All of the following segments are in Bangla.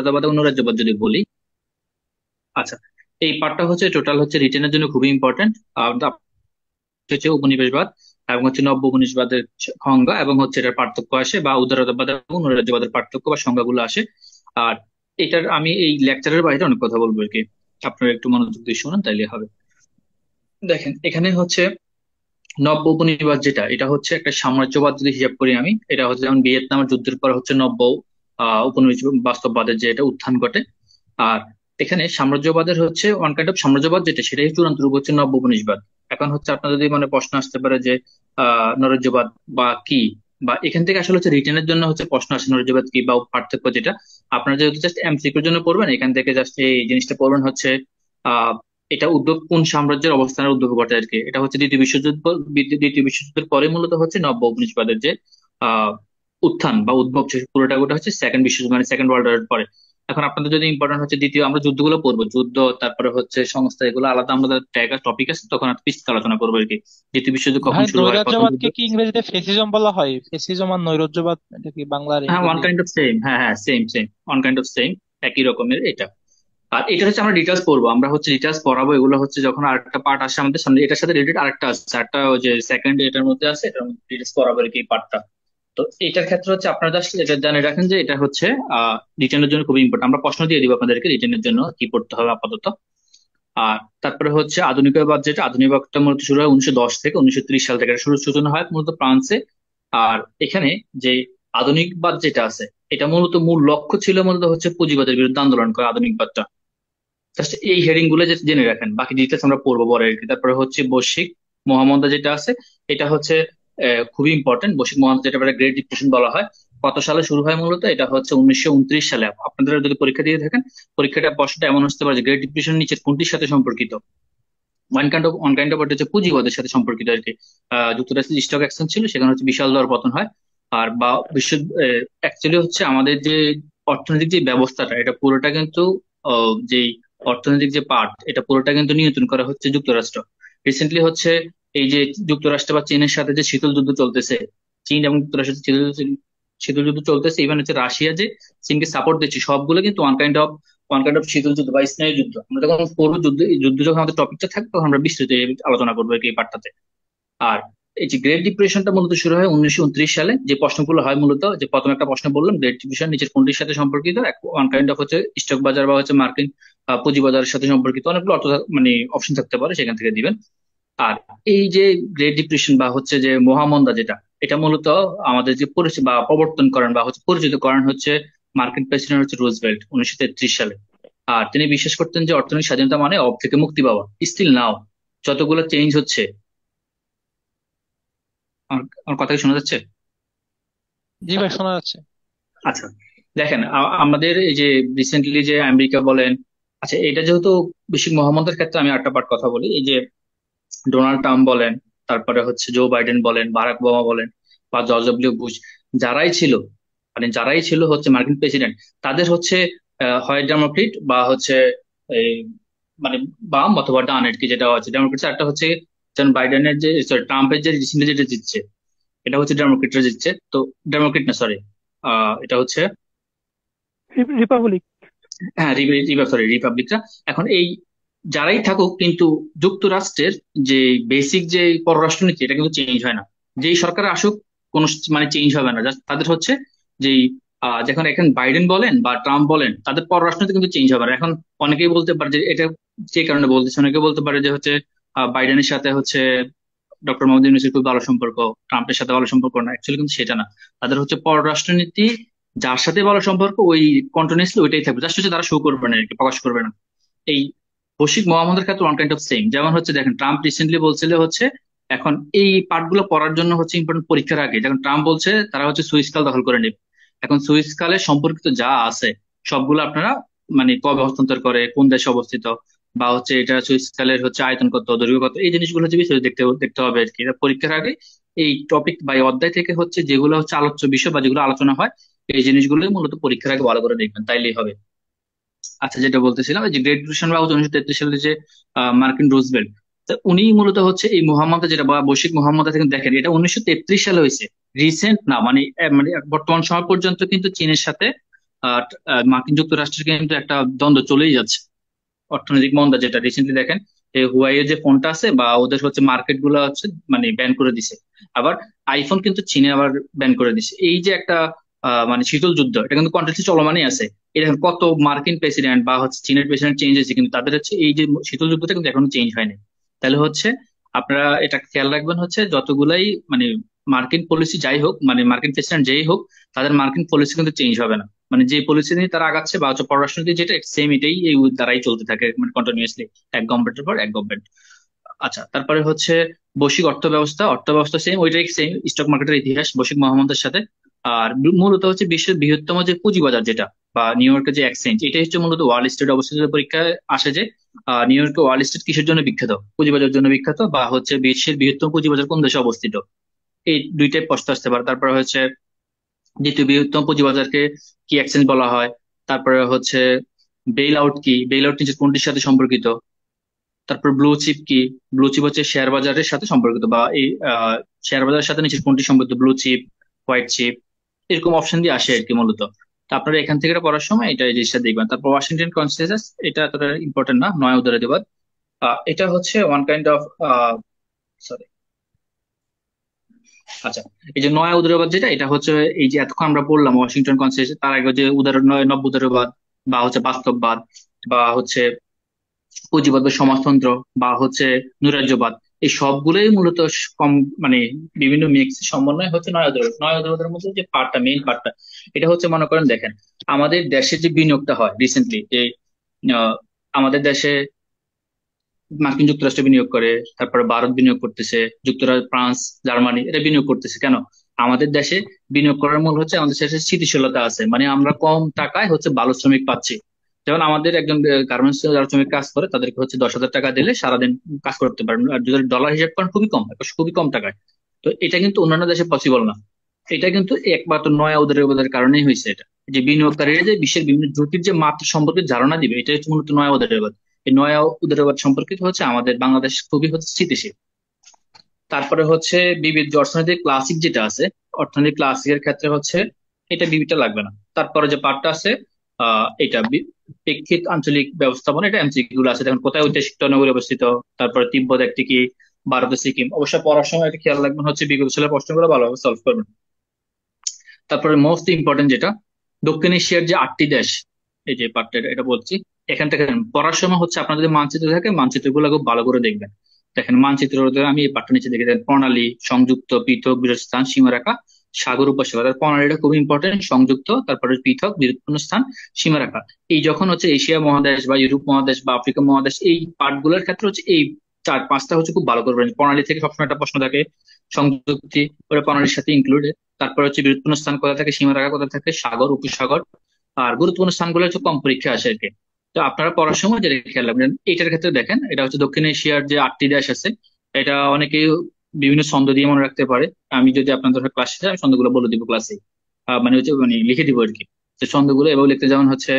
অবস্থাবাদ এবং নৈরাজ্যবাদ যদি বলি, আচ্ছা, এই পার্টটা হচ্ছে টোটাল হচ্ছে রিটেনের জন্য খুবই ইম্পর্টেন্ট। হচ্ছে উপনিবেশবাদ এবং হচ্ছে নব্য উপনিবেশবাদের সংজ্ঞা এবং হচ্ছে এটার পার্থক্য আসে, বা উদারতাবাদ এবং নৈরাজ্যবাদের পার্থক্য বা সংজ্ঞাগুলো আসে। আর এটার আমি এই লেকচারের বাইরে অনেক কথা বলবো আর কি, আপনারা একটু মনোযোগ দিয়ে শুনুন তাইলে হবে। দেখেন এখানে হচ্ছে নব্য উপনিবেশবাদ যেটা, এটা হচ্ছে একটা সাম্রাজ্যবাদ যদি হিসাব করি আমি, এটা হচ্ছে যেমন ভিয়েতনামের যুদ্ধের পর হচ্ছে নব্য উপনিবেশ বাস্তববাদের যে এটা উত্থান ঘটে। আর এখানে সাম্রাজ্যবাদের হচ্ছে ওয়ান কাইন্ড অফ সাম্রাজ্যবাদ যেটা, সেটাই চূড়ান্ত রূপ হচ্ছে নব্য উপনিবেশবাদ। এখন হচ্ছে আপনার যদি মানে প্রশ্ন আসতে পারে যে নৈরাজ্যবাদ বা কি, বা এখান থেকে আসলে হচ্ছে রিটেনের জন্য হচ্ছে প্রশ্ন আসে নৈরাজ্যবাদ কি বা পার্থক্য যেটা। আপনারা যেহেতু জাস্ট এমসিকিউর জন্য পড়বেন, এখান থেকে জাস্ট এই জিনিসটা পড়বেন হচ্ছে আহ এটা উদ্যোগ কোন সাম্রাজ্যের অবস্থানের উদ্যোগ ঘটে আর কি। এটা হচ্ছে দ্বিতীয় বিশ্বযুদ্ধের পরে মূলত হচ্ছে নব্য উপনিবেশবাদের যে আহ উত্থান বা উদ্ভব, পুরোটা গোটা হচ্ছে সেকেন্ড বিশ্বযুদ্ধ মানে সেকেন্ড ওয়ার্ল্ড ওয়ারের পরে। এখন আপনাদের যদি ইম্পর্টেন্ট হচ্ছে দ্বিতীয়, আমরা যুদ্ধগুলো পড়বো, যুদ্ধ তারপরে হচ্ছে সংস্থা, এগুলো আলাদা আমাদের টপিক আছে, তখন আর পিছকে আলোচনা করবো আর কি। দ্বিতীয় বিশ্বযুদ্ধ কখন ভাই শুরু হয়, প্রথম যুদ্ধ। নৈরাজ্যবাদকে কি ইংরেজিতে ফেসিজম বলা হয়? ফেসিজম আর নৈরাজ্যবাদ এটা কি বাংলা আর হ্যাঁ, ওয়ান ইংরেজি? কাইন্ড অফ সেম, হ্যাঁ হ্যাঁ, same same, one kind of same, একই রকমের এটা। আর এটা হচ্ছে আমরা ডিটেলস পড়বো, আমরা হচ্ছে ডিটেলস পড়াবো এগুলো হচ্ছে যখন আরেকটা পার্ট আসে আমাদের সামনে, এটার সাথে রিলেটেড আরেকটা আছে, আরেকটা ওই যে সেকেন্ড এটার মধ্যে আছে, এটার মধ্যে ডিটেলস পড়াবো আর কি এই পার্টটা। তো এটার ক্ষেত্রে হচ্ছে আপনারা জাস্ট এটা জানে রাখেন যে এটা হচ্ছে রিটেনের জন্য খুবই ইম্পর্টেন্ট। আমরা প্রশ্ন দিয়ে দিব আপনাদেরকে রিটেনের জন্য কি পড়তে হবে আপাতত। আর তারপরে হচ্ছে আধুনিকবাদ যেটা, আধুনিকবাদটা মূলত শুরু হয় 1910 থেকে 1930 সাল থেকে, এটা শুরু সূচনা হয় মূলত ফ্রান্সে। আর এখানে যে আধুনিকবাদ যেটা আছে, এটা মূলত মূল লক্ষ্য ছিল মূলত হচ্ছে পুঁজিবাদের বিরুদ্ধে আন্দোলন করা আধুনিকবাদটা। জাস্ট এই হেডিং গুলো যে জেনে রাখেন, বাকি ডিটেলস আমরা পড়বো পরে আর কি। তারপরে হচ্ছে বৈশ্বিক মহামন্দা যেটা আছে, এটা হচ্ছে খুবই ইম্পর্টেন্ট। বৈশ্বিক মহামন্দা যেটা গ্রেট ডিপ্রেশন বলা হয়, কত সালে শুরু হয় মূলত, এটা হচ্ছে 1929 সালে। আপনাদের যদি পরীক্ষা দিয়ে থাকেন, পরীক্ষাটা প্রশ্নটা এমন আসতে পারে যে গ্রেট ডিপ্রেশন নিচের কোনটির সাথে সম্পর্কিত। ওয়ান কাইন্ড অফ এটা হচ্ছে পুঁজিবাদের সাথে সম্পর্কিত আর কি। যুক্তরাষ্ট্রের স্টক এক্সচেঞ্জ ছিল, সেখানে হচ্ছে বিশাল দর পতন হয়। আর বা বিশ্ব অ্যাকচুয়ালি হচ্ছে আমাদের যে অর্থনৈতিক যে ব্যবস্থাটা, এটা পুরোটা কিন্তু যেই অর্থনৈতিক যে পার্ট, এটা পুরোটা কিন্তু নিয়ন্ত্রণ করা হচ্ছে যুক্তরাষ্ট্র। রিসেন্টলি হচ্ছে এই যে যুক্তরাষ্ট্র বা চীনের সাথে যে শীতল যুদ্ধ চলতেছে, চীন এবং যুক্তরাষ্ট্রের শীতল শীতল যুদ্ধ চলতেছে, ইভেন হচ্ছে রাশিয়া যে চীনকে সাপোর্ট দিচ্ছে, সবগুলো কিন্তু ওয়ান কাইন্ড অফ শীতল যুদ্ধ বা স্নায়ু যুদ্ধ। আমরা যখন পড়বো যুদ্ধ, এই যুদ্ধ যখন আমাদের টপিকটা থাকবে, তখন আমরা বিস্তারিত আলোচনা করবো আর কি এই পার্টটাতে। আর এই যে গ্রেট ডিপ্রেশনটা মূলত শুরু হয় 1929 সালে। যে প্রশ্নগুলো হয় মূলত, যে প্রথম একটা প্রশ্ন বললাম, গ্রেট ডিপ্রেশন নিচের কোনটির সাথে সম্পর্কিত, ওয়ান কাইন্ড অফ হচ্ছে স্টক বাজার বা হচ্ছে মার্কিন পুঁজি বাজারের সাথে সম্পর্কিত, অনেকগুলো অর্থ মানে অপশন থাকতে পারে, সেখান থেকে দিবেন। আর এই যে গ্রেট ডিপ্রেশন বা হচ্ছে যে মহামন্দা যেটা, এটা মূলত আমাদের যে পরিচিত বা প্রবর্তন করেন বা হচ্ছে পরিচিত করেন হচ্ছে মার্কিন প্রেসিডেন্ট হচ্ছে রুজভেল্ট 1933 সালে। আর তিনি বিশ্বাস করতেন যে অর্থনৈতিক স্বাধীনতা মানে অব থেকে মুক্তি পাওয়া। স্টিল নাও যতগুলো চেঞ্জ হচ্ছে, আমার আমার কথা কি শোনা যাচ্ছে? জি ভাই, শোনা যাচ্ছে। আচ্ছা, দেখেন আমাদের এই যে রিসেন্টলি যে আমেরিকা বলেন, আচ্ছা এটা যেহেতু বেশি মোহাম্মদের ক্ষেত্রে আমি একটা পার্ট কথা বলি। এই যে ডোনাল্ড ট্রাম্প বলেন, তারপরে হচ্ছে জো বাইডেন বলেন, বারাক ওবামা বলেন, বা জর্জ ডব্লিউ বুশ, যারাই ছিল, মানে যারাই ছিল হচ্ছে মার্কিন প্রেসিডেন্ট, তাদের হচ্ছে হয় ডেমোক্রেট বা হচ্ছে এই মানে বাম অথবা ডান আর কি। যেটা হচ্ছে ডেমোক্রেট একটা হচ্ছে যেমন বাইডেনের যে সরি ট্রাম্পের যে রিসেন্টলি যেটা জিতছে, এটা হচ্ছে ডেমোক্রেটরা জিতছে তো। ডেমোক্রেট না, সরি, এটা হচ্ছে রিপাবলিক। হ্যাঁ সরি রিপাবলিকরা। এখন এই যারাই থাকুক কিন্তু যুক্তরাষ্ট্রের যে বেসিক যে পররাষ্ট্রনীতি, এটা কিন্তু চেঞ্জ হয় না। যেই সরকার আসুক, কোনো মানে চেঞ্জ হবে না। জাস্ট তাদের হচ্ছে যেই যখন এখন বাইডেন বলেন বা ট্রাম্প বলেন, তাদের পররাষ্ট্রনীতি কিন্তু চেঞ্জ হবে না। এখন অনেকেই বলতে পারে যে এটা যে কারণে বলতেছে, অনেকে বলতে পারে যে হচ্ছে বাইডেনের সাথে হচ্ছে ডক্টর মোহাম্মদ ইউনূসের খুব ভালো সম্পর্ক, ট্রাম্পের সাথে ভালো সম্পর্ক না। অ্যাকচুয়ালি কিন্তু সেটা না। তাদের হচ্ছে পররাষ্ট্রনীতি যার সাথে ভালো সম্পর্ক, ওই কন্টিনিউসলি ওইটাই থাকবে, জাস্ট হচ্ছে তারা শো করবে না আর কি, প্রকাশ করবে না। এই বৈশ্বিক মহামন্দার ক্ষেত্রে ওয়ান কাইন্ড অফ সেম। যেমন হচ্ছে দেখেন, ট্রাম্প রিসেন্টলি বলছিল হচ্ছে এখন এই পার্টগুলো পড়ার জন্য হচ্ছে ইম্পর্টেন্ট, পরীক্ষার আগে যখন ট্রাম্প বলছে তারা হচ্ছে সুইস কাল দখল করে নেবে। এখন সুইস কালে সম্পর্কিত যা আছে সবগুলো আপনারা মানে কবে হস্তান্তর করে, কোন দেশে অবস্থিত, বা হচ্ছে এটা সুইস কালের হচ্ছে আয়তন কত, দৈর্ঘ্য কত, এই জিনিসগুলো হচ্ছে বিশেষ দেখতে দেখতে হবে আর কি। এটা পরীক্ষার আগে এই টপিক বা এই অধ্যায় থেকে হচ্ছে যেগুলো হচ্ছে আলোচ্য বিষয় বা যেগুলো আলোচনা হয়, এই জিনিসগুলোই মূলত পরীক্ষার আগে ভালো করে দেখবেন, তাইলেই হবে। আচ্ছা, যেটা বলতেছিলাম, এই যে গ্রেট ডিপ্রেশন বা 1933 সালে যে মার্কিন রুজভেল্ট, তা উনি মূলত হচ্ছে এই মহামন্দা যেটা বা বৈশ্বিক মহামন্দা থেকে দেখেন, এটা 1933 সালে হয়েছে, রিসেন্ট না। মানে মানে বর্তমান সময় পর্যন্ত কিন্তু চীনের সাথে আর মার্কিন যুক্তরাষ্ট্রের কিন্তু একটা দ্বন্দ্ব চলেই যাচ্ছে, অর্থনৈতিক মন্দা, যেটা রিসেন্টলি দেখেন এই হুয়াই এর যে ফোনটা আছে বা ওদের হচ্ছে মার্কেট গুলো হচ্ছে মানে ব্যান করে দিছে। আবার আইফোন কিন্তু চীনে আবার ব্যান করে দিছে। এই যে একটা মানে শীতল যুদ্ধ, এটা কিন্তু কন্টিনিউ চলমানই আছে। এরকম কত মার্কিন প্রেসিডেন্ট বা হচ্ছে চীনের প্রেসিডেন্ট চেঞ্জ হয়েছে, কিন্তু তাদের হচ্ছে এই যে শীতল যুদ্ধটা কিন্তু এখনো চেঞ্জ হয়নি। তাহলে হচ্ছে আপনারা এটা খেয়াল রাখবেন হচ্ছে যতগুলাই মানে মার্কিন পলিসি যাই হোক, মানে মার্কিন প্রেসিডেন্ট যেই হোক, তাদের মার্কিন পলিসি কিন্তু চেঞ্জ হবে না। মানে যে পলিসি নিয়ে তারা আগাচ্ছে বা হচ্ছে পররাষ্ট্রনীতি যেটা সেম, এটাই এই দ্বারাই চলতে থাকে মানে কন্টিনিউয়াসলি, এক গভর্নমেন্টের পর এক গভর্নমেন্ট। আচ্ছা, তারপরে হচ্ছে বৈশ্বিক অর্থ ব্যবস্থা, অর্থ ব্যবস্থা সেম, ওইটাই সেম, স্টক মার্কেটের ইতিহাস বৈশ্বিক মহামন্দার সাথে। আর মূলত হচ্ছে বিশ্বের বৃহত্তম যে পুঁজিবাজার যেটা, বা নিউ ইয়র্কের যে এক্সচেঞ্জ, এটাই হচ্ছে মূলত ওয়াল স্ট্রিট অবস্থিত। পরীক্ষায় আসে যে নিউ ইয়র্কের ওয়াল স্ট্রিট কিসের জন্য বিখ্যাত? পুঁজিবাজারের জন্য বিখ্যাত, বা হচ্ছে বিশ্বের বৃহত্তম পুঁজিবাজার কোন দেশে অবস্থিত? এই দুইটাই প্রশ্ন আসতে পারে। তারপরে হচ্ছে দ্বিতীয় বৃহত্তম পুঁজিবাজারকে কি এক্সচেঞ্জ বলা হয়? তারপরে হচ্ছে বেইল আউট কি, বেইল আউট নিচে কোনটির সাথে সম্পর্কিত? তারপর ব্লু চিপ কি, ব্লু চিপ হচ্ছে শেয়ার বাজারের সাথে সম্পর্কিত, বা এই শেয়ার বাজারের সাথে নিচে কোনটি সম্পর্কিত, ব্লু চিপ, হোয়াইট চিপ, এরকম অপশন দিয়ে আসে আর কি মূলত। তো আপনারা এখান থেকে এটা পড়ার সময় এটা এই জিনিসটা দেখবেন। তারপর ওয়াশিংটন কনসেনসাস, এটা এতটা ইম্পর্টেন্ট না, নয় উদারতাবাদ। এটা হচ্ছে ওয়ান কাইন্ড অফ, সরি, আচ্ছা, এই যে নয়া উদারবাদ যেটা, এটা হচ্ছে এই যে এতক্ষণ আমরা বললাম ওয়াশিংটন কনসেনসাস, তার আগে যে নব্য উদারবাদ, বা হচ্ছে বাস্তববাদ, বা হচ্ছে পুঁজিবাদ বা সমাজতন্ত্র, বা হচ্ছে নৈরাজ্যবাদ, এই সবগুলোই মূলত কম মানে বিভিন্ন মিক্স সমন্বয় হচ্ছে নয়া উদারবাদ। নয়া উদারবাদের মধ্যে যে পার্টটা, মেইন পার্টটা, এটা হচ্ছে মনে করেন দেখেন, আমাদের দেশে যে বিনিয়োগটা হয় রিসেন্টলি, যে আহ, আমাদের দেশে মার্কিন যুক্তরাষ্ট্র বিনিয়োগ করে, তারপরে ভারত বিনিয়োগ করতেছে, যুক্তরাষ্ট্র, ফ্রান্স, জার্মানি, এটা বিনিয়োগ করতেছে কেন? আমাদের দেশে বিনিয়োগ করার মূল হচ্ছে আমাদের দেশে স্থিতিশীলতা আছে, মানে আমরা কম টাকায় হচ্ছে ভালো শ্রমিক পাচ্ছি। যেমন আমাদের একজন গার্মেন্টস যারা শ্রমিক কাজ করে, তাদেরকে হচ্ছে 10,000 টাকা দিলে সারাদিন কাজ করতে পারবেন, আর যদি ডলার হিসাব করেন খুবই কম, খুবই কম টাকায়। তো এটা কিন্তু অন্যান্য দেশে পসিবল না। এটা কিন্তু একমাত্র নয়া উদারবাদের কারণেই হয়েছে এটা, যে বিনিয়োগকারীরা যে বিশ্বের বিভিন্ন ঝুঁকির যে মাত্রা সম্পর্কে ধারণা দিবে, এটা হচ্ছে মূলত নয়া উদারবাদ। এই নয়া উদারবাদ সম্পর্কিত হচ্ছে আমাদের বাংলাদেশ খুবই হচ্ছে স্থিতিশীল। তারপরে হচ্ছে বিবিধ যে অর্থনৈতিক ক্লাসিক যেটা আছে, অর্থনৈতিক ক্লাসিকের ক্ষেত্রে হচ্ছে এটা বিবিটা লাগবে না। তারপরে যে পার্টটা আছে এটা প্রেক্ষিত আঞ্চলিক ব্যবস্থাপনা, এটা এমসিকিউ গুলো আছে, দেখুন কোথায় ঐতিহাসিক নগরী অবস্থিত, তারপরে তিব্বত একটি কি, ভারতের সিকিম। অবশ্য পড়ার সময় এটা খেয়াল রাখবেন হচ্ছে বিগত সালের প্রশ্নগুলো ভালোভাবে সলভ করবেন। তারপরে মোস্ট ইম্পর্টেন্ট যেটা, দক্ষিণ এশিয়ার যে 8টি দেশ, এই যে পার্টটা এটা বলছি, এখান থেকে পড়ার সময় হচ্ছে আপনার যদি মানচিত্র থাকে, মানচিত্রগুলো খুব ভালো করে দেখবেন। দেখেন মানচিত্র, আমি এই পার্টটা নিচে দেখে দেন, প্রণালী, সংযুক্ত, পৃথক, বিরোধ স্থান, সীমারেখা, সাগর, উপসাগর। তার প্রণালীটা খুব ইম্পর্টেন্ট, সংযুক্ত, তারপরে পৃথক, বিরোধপূর্ণ স্থান, সীমারেখা। এই যখন হচ্ছে এশিয়া মহাদেশ বা ইউরোপ মহাদেশ বা আফ্রিকা মহাদেশ, এই পার্টগুলোর ক্ষেত্রে হচ্ছে এই চার পাঁচটা হচ্ছে খুব ভালো করবেন। প্রণালী থেকে সবসময় একটা প্রশ্ন থাকে, সংযুক্তি ওরা প্রণালীর সাথে ইনক্লুড। তারপর হচ্ছে বিরোধপূর্ণ স্থান কোথা থাকে, সীমারেখা কোথা থাকে, সাগর, উপসাগর। আর গুরুত্বপূর্ণ স্থানগুলো হচ্ছে কম পরীক্ষা আসে আর কি। তো আপনারা পড়ার সময় যেটা খেয়াল রাখবেন, এটার ক্ষেত্রে দেখেন, এটা হচ্ছে দক্ষিণ এশিয়ার যে 8টি দেশ আছে, এটা অনেকেই বিভিন্ন ছন্দ দিয়ে মনে রাখতে পারে। আমি যদি আপনাদের ক্লাসে আমি ছন্দগুলো বলে দিব ক্লাসে, মানে হচ্ছে মানে লিখে দিব আর কি। তো ছন্দগুলো এভাবে লিখতে, যেমন হচ্ছে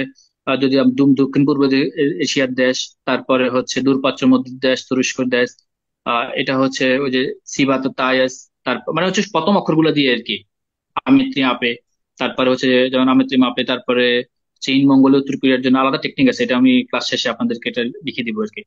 যদি দক্ষিণ পূর্ব যে এশিয়ার দেশ, তারপরে হচ্ছে দূরপ্রাচ্য মধ্য দেশ, তুরস্ক দেশ, এটা হচ্ছে ওই যে সিবাত তায়াস, তারপর মানে হচ্ছে প্রথম অক্ষরগুলো দিয়ে আর কি, আমিত্রি আপে, তারপরে হচ্ছে যেমন আমিত্রি মাপে, তারপরে চীন, মঙ্গোলিয়া, উত্তর কোরিয়ার জন্য আলাদা টেকনিক আছে, এটা আমি ক্লাস শেষে আপনাদেরকে এটা লিখে দিব আর কি।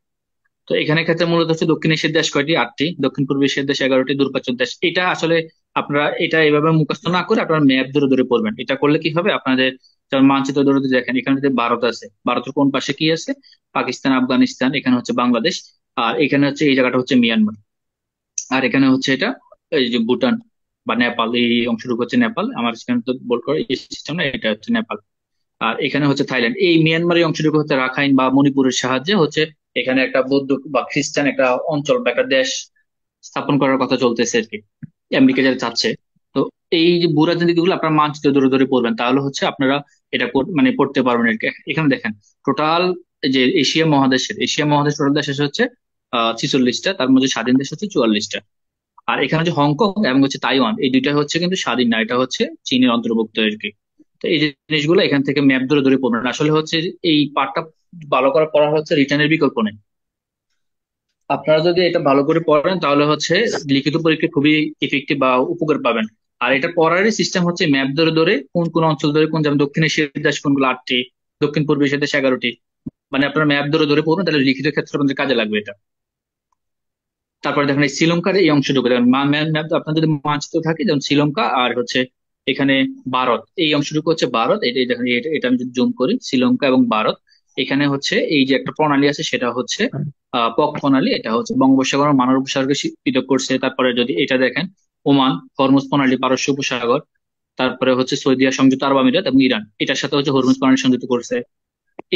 তো এখানে ক্ষেত্রে মূলত হচ্ছে দক্ষিণ এশিয়ার দেশ কয়টি? 8টি, দক্ষিণ পূর্ব এশিয়ার দেশ 11টি, দূরপ্রাচ্য দেশ। এটা আসলে আপনারা এটা এভাবে মুখস্থ না করে আপনারা ম্যাপ ধরে ধরে পড়বেন। এটা করলে কি হবে আপনাদের, যেমন মানচিত্র ধরে ধরে দেখেন, এখানে যদি ভারত আছে, ভারতের কোন পাশে কি আছে? পাকিস্তান, আফগানিস্তান, এখানে হচ্ছে বাংলাদেশ, আর এখানে হচ্ছে এই জায়গাটা হচ্ছে মিয়ানমার, আর এখানে হচ্ছে এটা এই যে ভুটান বা নেপাল, এই অংশটুকু হচ্ছে নেপাল। আমার এখানে তো বল করে এই সিস্টেম না, এটা হচ্ছে নেপাল। আর এখানে হচ্ছে থাইল্যান্ড। এই মিয়ানমার এই অংশটুকু হচ্ছে রাখাইন বা মণিপুরের সাহায্যে হচ্ছে এখানে একটা বৌদ্ধ বা খ্রিস্টান একটা অঞ্চল বা একটা দেশ স্থাপন করার কথা চলতেছে আর কি, আমেরিকা যারা চাচ্ছে। তো এই যে ভূ রাজনীতি গুলো আপনারা মানচিত্র ধরে ধরে পড়বেন, তাহলে হচ্ছে আপনারা এটা মানে পড়তে পারবেন আর কি। এখানে দেখেন টোটাল যে এশিয়া মহাদেশ টোটাল দেশ হচ্ছে 46টা, তার মধ্যে স্বাধীন দেশ হচ্ছে 44টা। আর এখানে যে হংকং এবং হচ্ছে তাইওয়ান, এই দুইটা হচ্ছে কিন্তু স্বাধীন না, এটা হচ্ছে চীনের অন্তর্ভুক্ত আর কি। তো এই জিনিসগুলো এখান থেকে ম্যাপ ধরে ধরে পড়বেন। আসলে হচ্ছে এই পার্টটা ভালো করে পড়া হচ্ছে রিটার্নের বিকল্প নেই। আপনারা যদি এটা ভালো করে পড়েন তাহলে হচ্ছে লিখিত পরীক্ষা খুবই ইফেক্টিভ বা উপকার পাবেন। আর এটা পড়ারই সিস্টেম হচ্ছে ম্যাপ ধরে ধরে কোন কোন অঞ্চল ধরে কোন, যেমন দক্ষিণ এশিয়ার দেশ কোনগুলো 8টি, দক্ষিণ পূর্ব এশিয়ার দেশ 11টি। মানে আপনার ম্যাপ ধরে ধরে পড়বেন, তাহলে লিখিত ক্ষেত্রে আপনাদের কাজে লাগবে এটা। তারপরে দেখেন এই শ্রীলঙ্কার এই অংশটুকু দেখেন, ম্যাপ আপনার যদি মানচিত্র থাকে, যেমন শ্রীলঙ্কা আর হচ্ছে এখানে ভারত, এই অংশটুকু হচ্ছে ভারত। এটা দেখেন, এটা আমি যদি জুম করি, শ্রীলঙ্কা এবং ভারত। এখানে হচ্ছে এই যে একটা প্রণালী আছে সেটা হচ্ছে পক প্রণালী, এটা হচ্ছে বঙ্গোপসাগর ও মানব উপসাগরকে পৃথক করছে। তারপরে যদি এটা দেখেন, ওমান, হরমুজ প্রণালী, পারস্য উপসাগর। তারপরে হচ্ছে সৌদি সংযুক্ত আরব আমিরাত এবং ইরান, এটার সাথে হচ্ছে হরমুজ প্রণালী সংযুক্ত করছে।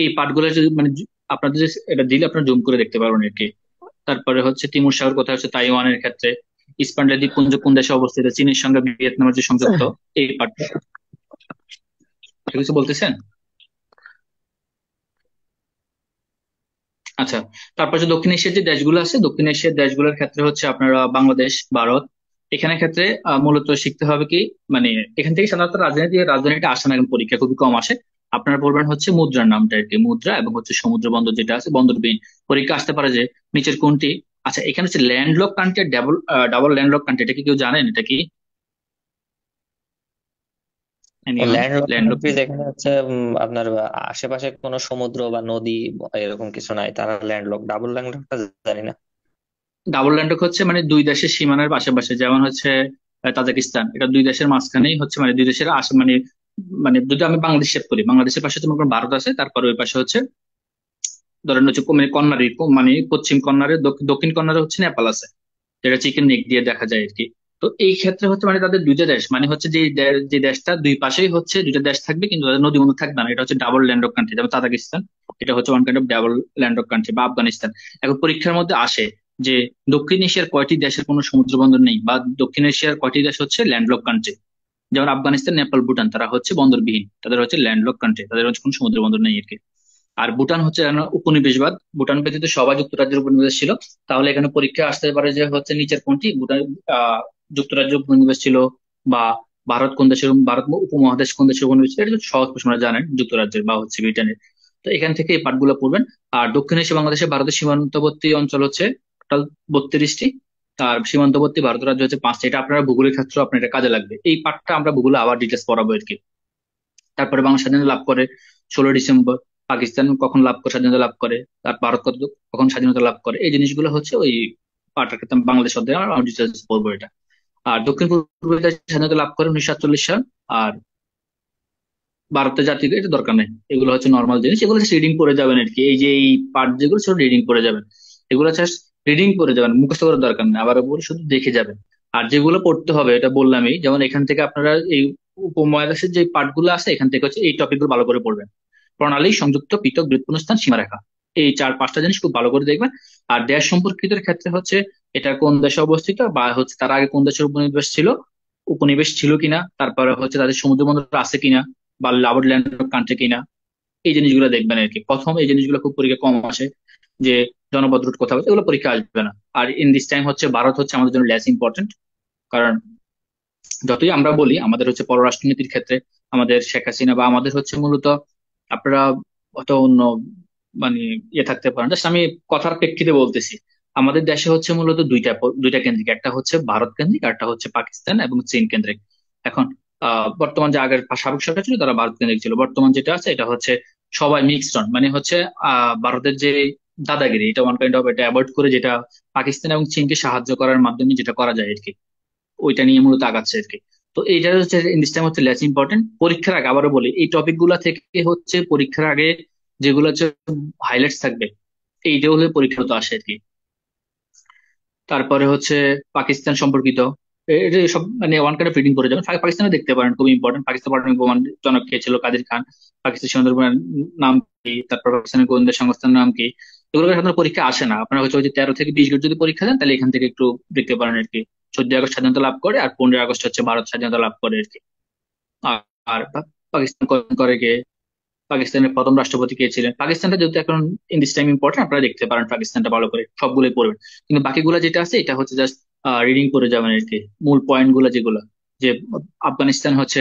এই পার্টগুলো যদি মানে আপনাদের এটা দিলে আপনারা জুম করে দেখতে পারবেন আর কি। তারপরে হচ্ছে তিমুর সাগর কোথায়, হচ্ছে তাইওয়ানের ক্ষেত্রে। ইস্পান্ডা দ্বীপপুঞ্জ কোন দেশে অবস্থিত, চীনের সঙ্গে ভিয়েতনামের যে সংযুক্ত, এই পার্টটা। ঠিক আছে, বলতেছেন? আচ্ছা, তারপর যে দক্ষিণ এশিয়ার যে দেশগুলো আছে, দক্ষিণ এশিয়ার দেশগুলোর ক্ষেত্রে হচ্ছে আপনারা বাংলাদেশ, ভারত, এখানে ক্ষেত্রে মূলত শিখতে হবে কি, মানে এখান থেকে সাধারণত রাজধানীটা আসে না, এখন পরীক্ষা খুবই কম আসে। আপনারা বলবেন হচ্ছে মুদ্রার নামটা আর কি, মুদ্রা এবং হচ্ছে সমুদ্র বন্দর যেটা আছে বন্দরবিহীন। পরীক্ষা আসতে পারে যে নিচের কোনটি। আচ্ছা, এখানে হচ্ছে landlock country, double double landlock country, এটা কি কেউ জানেন এটা কি? এনিওয়ান? ল্যান্ডলক ল্যান্ডলক, কান্ট্রি যেখানে হচ্ছে আপনার আশেপাশে কোনো সমুদ্র বা নদী এরকম কিছু নাই, তারা ল্যান্ডলক। ডাবল ল্যান্ডলকটা জানি না। ডাবল ল্যান্ডলক হচ্ছে মানে দুই দেশের সীমানার পাশাপাশি, যেমন হচ্ছে তাজিকিস্তান, এটা দুই দেশের মাঝখানেই হচ্ছে, মানে দুই দেশের মানে মানে যদি আমি বাংলাদেশ সেভ করি, বাংলাদেশের পাশে তোমার ভারত আছে, তারপরে ওই পাশে হচ্ছে ধরেন হচ্ছে মানে কন্যারি, মানে পশ্চিম কন্যারে, দক্ষিণ কন্যারে হচ্ছে নেপাল আছে, যেটা চিকেন নেক দিয়ে দেখা যায় আর কি। তো এই ক্ষেত্রে হচ্ছে মানে তাদের দুইটা দেশ, মানে হচ্ছে যে যে দেশটা দুই পাশেই হচ্ছে দুইটা দেশ থাকবে, কিন্তু তাদের নদী বন্ধ থাকবে না, এটা হচ্ছে ডাবল ল্যান্ড অফ কান্ট্রি। যেমন তাজিকিস্তান, এটা হচ্ছে one kind of double land of country, বা আফগানিস্তান। এখন পরীক্ষার মধ্যে আসে যে দক্ষিণ এশিয়ার কয়টি দেশের কোনো সমুদ্র বন্দর নেই, বা দক্ষিণ এশিয়ার কয়টি দেশ হচ্ছে ল্যান্ডলক কান্ট্রি। যেমন আফগানিস্তান, নেপাল, ভুটান, তারা হচ্ছে বন্দরবিহীন, তাদের হচ্ছে ল্যান্ডলক কান্ট্রি, তাদের হচ্ছে কোনো সমুদ্র বন্দর নেই আর কি। আর ভুটান হচ্ছে উপনিবেশবাদ, ভুটান ব্যতীত সবাই যুক্তরাজ্যের উপনিবেশ ছিল। তাহলে এখানে পরীক্ষা আসতে পারে যে হচ্ছে নিচের কোনটি, ভুটান যুক্তরাজ্য উপনিবেশ ছিল, বা ভারত কোন দেশের, ভারত উপমহাদেশ কোন দেশের উপনিবেশ ছিল, এটা তো সহজ প্রশ্ন, আপনারা জানেন, যুক্তরাজ্যের বা হচ্ছে ব্রিটেনের। তো এখান থেকে এই পাঠগুলো পড়বেন। আর দক্ষিণ এশিয়া, বাংলাদেশে ভারতের সীমান্তবর্তী অঞ্চল হচ্ছে টোটাল 32টি। আর সীমান্তবর্তী ভারত রাজ্য হচ্ছে 5টি। এটা আপনারা ভূগোলের ক্ষেত্রে আপনার এটা কাজে লাগবে, এই পাঠটা আমরা ভূগোলে আবার ডিটেলস পড়াবো আর কি। তারপরে বাংলা স্বাধীনতা লাভ করে 16 ডিসেম্বর। পাকিস্তান কখন লাভ করে, স্বাধীনতা লাভ করে। আর ভারত কখন স্বাধীনতা লাভ করে, এই জিনিসগুলো হচ্ছে ওই পার্টের ক্ষেত্রে বাংলাদেশ অধ্যায়ে আমরা ডিটেলস পড়বো এটা। আর দক্ষিণ পূর্ব এশিয়া স্বাধীনতা লাভ করে 1948 সাল। আর ভারতের জাতীয় এটা দরকার নেই, এগুলো হচ্ছে নর্মাল জিনিস, এগুলো জাস্ট রিডিং করে যাবেন আর কি। এই যে এই পার্ট যেগুলো সব রিডিং করে যাবেন, এগুলো জাস্ট রিডিং করে যাবেন, মুখস্থ করার দরকার নেই, আবার ওগুলো শুধু দেখে যাবেন। আর যেগুলো পড়তে হবে এটা বললামই, যেমন এখান থেকে আপনারা এই উপমহাদেশের যে পার্টগুলো আছে, এখান থেকে হচ্ছে এই টপিকগুলো ভালো করে পড়বেন। প্রণালী, সংযুক্ত, পৃথক, বৃত্তস্থান, স্থান, সীমারেখা, এই 4-5টা জিনিস খুব ভালো করে দেখবেন। আর দেশ সম্পর্কিত ক্ষেত্রে হচ্ছে এটা কোন দেশে অবস্থিত, বা হচ্ছে তার আগে কোন দেশের উপনিবেশ ছিল কিনা, তারপরে হচ্ছে তাদের সমুদ্র বন্দর আছে কিনা, বা লাভড ল্যান্ড কান্ট্রি কিনা, এই জিনিসগুলো দেখবেন আর কি। প্রথম এই জিনিসগুলো খুব পরীক্ষা কম আসে, যে জনপদ রুট কোথাও, এগুলো পরীক্ষা আসবে না। আর ইন দিস টাইম হচ্ছে ভারত হচ্ছে আমাদের জন্য লেস ইম্পর্টেন্ট। কারণ যতই আমরা বলি আমাদের হচ্ছে পররাষ্ট্রনীতির ক্ষেত্রে আমাদের শেখ হাসিনা, বা আমাদের হচ্ছে মূলত আপনারা অত অন্য মানে ইয়ে থাকতে পারেন, জাস্ট আমি কথার প্রেক্ষিতে বলতেছি। আমাদের দেশে হচ্ছে মূলত দুইটা কেন্দ্রিক, একটা হচ্ছে ভারত কেন্দ্রিক, আর একটা হচ্ছে পাকিস্তান এবং চীন কেন্দ্রিক। এখন বর্তমান যে আগের সাবেক সরকার ছিল তারা ভারত কেন্দ্রিক ছিল, বর্তমান যেটা আছে এটা হচ্ছে সবাই মিক্সড অন, মানে হচ্ছে ভারতের যে দাদাগিরি, এটা ওয়ান কাইন্ড অফ, এটা অ্যাভয়েড করে যেটা পাকিস্তান এবং চীনকে সাহায্য করার মাধ্যমে যেটা করা যায় আর কি, ওইটা নিয়ে মূলত আগাচ্ছে আর কি। তো এইটা হচ্ছে ইন দিস টাইম হচ্ছে লেস ইম্পর্টেন্ট। পরীক্ষার আগে আবারও বলি, এই টপিক গুলা থেকে হচ্ছে পরীক্ষার আগে যেগুলো হচ্ছে হাইলাইটস থাকবে, এইটা হলে পরীক্ষা তো আসে আর কি। তারপরে হচ্ছে পাকিস্তান সম্পর্কিত, এটা সব মানে ওয়ান কাইন্ড অফ রিডিং করে যাবেন। পাকিস্তানে দেখতে পারেন, খুব ইম্পর্টেন্ট। পাকিস্তান পারমাণবিক বোমার জনক কে ছিল, কাদের খান। পাকিস্তান সীমান্ত নাম কি, তারপর পাকিস্তানের গোয়েন্দা সংস্থার নাম কি, এগুলো সাধারণত পরীক্ষা আসে না। আপনারা হচ্ছে ওই যে 13 থেকে 20 গ্রেড যদি পরীক্ষা দেন, তাহলে এখান থেকে একটু দেখতে পারেন আর কি। 14 আগস্ট স্বাধীনতা লাভ করে, আর 15 আগস্ট হচ্ছে ভারত স্বাধীনতা লাভ করে আর কি। আর আর পাকিস্তান করে কে, পাকিস্তানের প্রথম রাষ্ট্রপতি কে ছিলেন, পাকিস্তানটা যেহেতু এখন ইন দিস টাইম ইম্পর্টেন্ট, আপনারা দেখতে পারেন পাকিস্তানটা ভালো করে, সবগুলোই পড়বেন। কিন্তু বাকিগুলো যেটা আছে এটা হচ্ছে জাস্ট রিডিং করে যাবেন আর কি, মূল পয়েন্ট গুলো যেগুলো, যে আফগানিস্তান হচ্ছে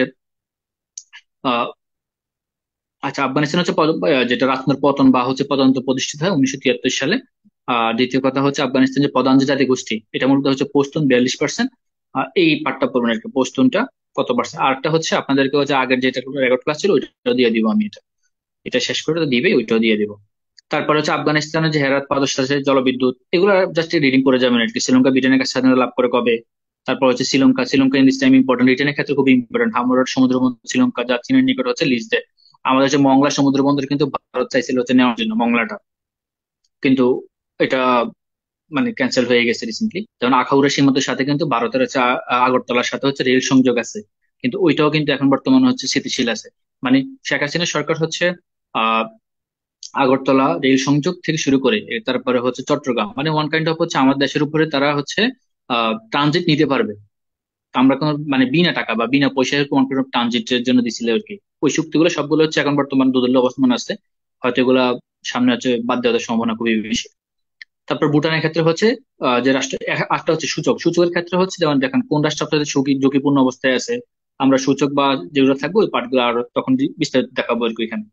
আহ আচ্ছা, আফগানিস্তান হচ্ছে যেটা রাষ্ট্রের পতন বা হচ্ছে প্রজাতন্ত্র প্রতিষ্ঠিত হয় 1973 সালে। দ্বিতীয় কথা হচ্ছে আফগানিস্তান যে প্রধান যে জাতি গোষ্ঠী, এটা মূলত হচ্ছে পশতুন 42%। এই পার্টটা পড়বেন আর কি, পশতুনটা কত পার্সেন্ট। আরেকটা হচ্ছে আপনাদেরকে হচ্ছে আগের যেটা রেকর্ড ক্লাস ছিল ওইটাও দিয়ে দিব আমি, এটা এটা শেষ করে তো দিবে, ওইটাও দিয়ে দিব। তারপর হচ্ছে আফগানিস্তানের যে হেরাত প্রদেশ আছে, জলবিদ্যুৎ, এগুলো জাস্ট রিডিং করে যাবেন আর কি। শ্রীলঙ্কা ব্রিটেনের কাছে স্বাধীনতা লাভ করে কবে। তারপর হচ্ছে Sri Lanka in this time important, রিটেনের ক্ষেত্রে খুবই ইম্পর্টেন্ট। হামুরার সমুদ্র বন্দর শ্রীলঙ্কা যা চীনের নিকট হচ্ছে লিজ দেয়। আমাদের যে মংলা সমুদ্র বন্দর কিন্তু ভারত চাইছিল হচ্ছে নেওয়ার জন্য মংলাটা, কিন্তু এটা মানে ক্যান্সেল হয়ে গেছে রিসেন্টলি। যেমন আখাউড়া সীমান্তের সাথে কিন্তু ভারতের হচ্ছে আগরতলার সাথে হচ্ছে রেল সংযোগ আছে, কিন্তু ওইটাও কিন্তু এখন বর্তমানে হচ্ছে স্থিতিশীল আছে। মানে শেখ হাসিনা সরকার হচ্ছে আহ আগরতলা রেল সংযোগ থেকে শুরু করে তারপরে হচ্ছে চট্টগ্রাম, মানে ওয়ান কাইন্ড অফ হচ্ছে আমার দেশের উপরে তারা হচ্ছে ট্রানজিট নিতে পারবে। আমরা কোনো মানে বিনা টাকা বা বিনা পয়সায় কোন কোনো ট্রানজিটের জন্য দিছিল আর কি। ওই চুক্তিগুলো সবগুলো হচ্ছে এখন বর্তমান দোদুল্য অবস্থান আছে, হয়তো এগুলা সামনে হচ্ছে বাদ দেওয়ার সম্ভাবনা খুবই বেশি। তারপর ভুটানের ক্ষেত্রে হচ্ছে যে রাষ্ট্র একটা হচ্ছে সূচকের ক্ষেত্রে হচ্ছে যেমন দেখেন কোন রাষ্ট্র আপনাদের ঝুঁকিপূর্ণ অবস্থায় আছে, আমরা সূচক বা যেগুলো থাকবে ওই পার্টগুলো আরো তখন বিস্তারিত দেখাবো আর কি এখানে।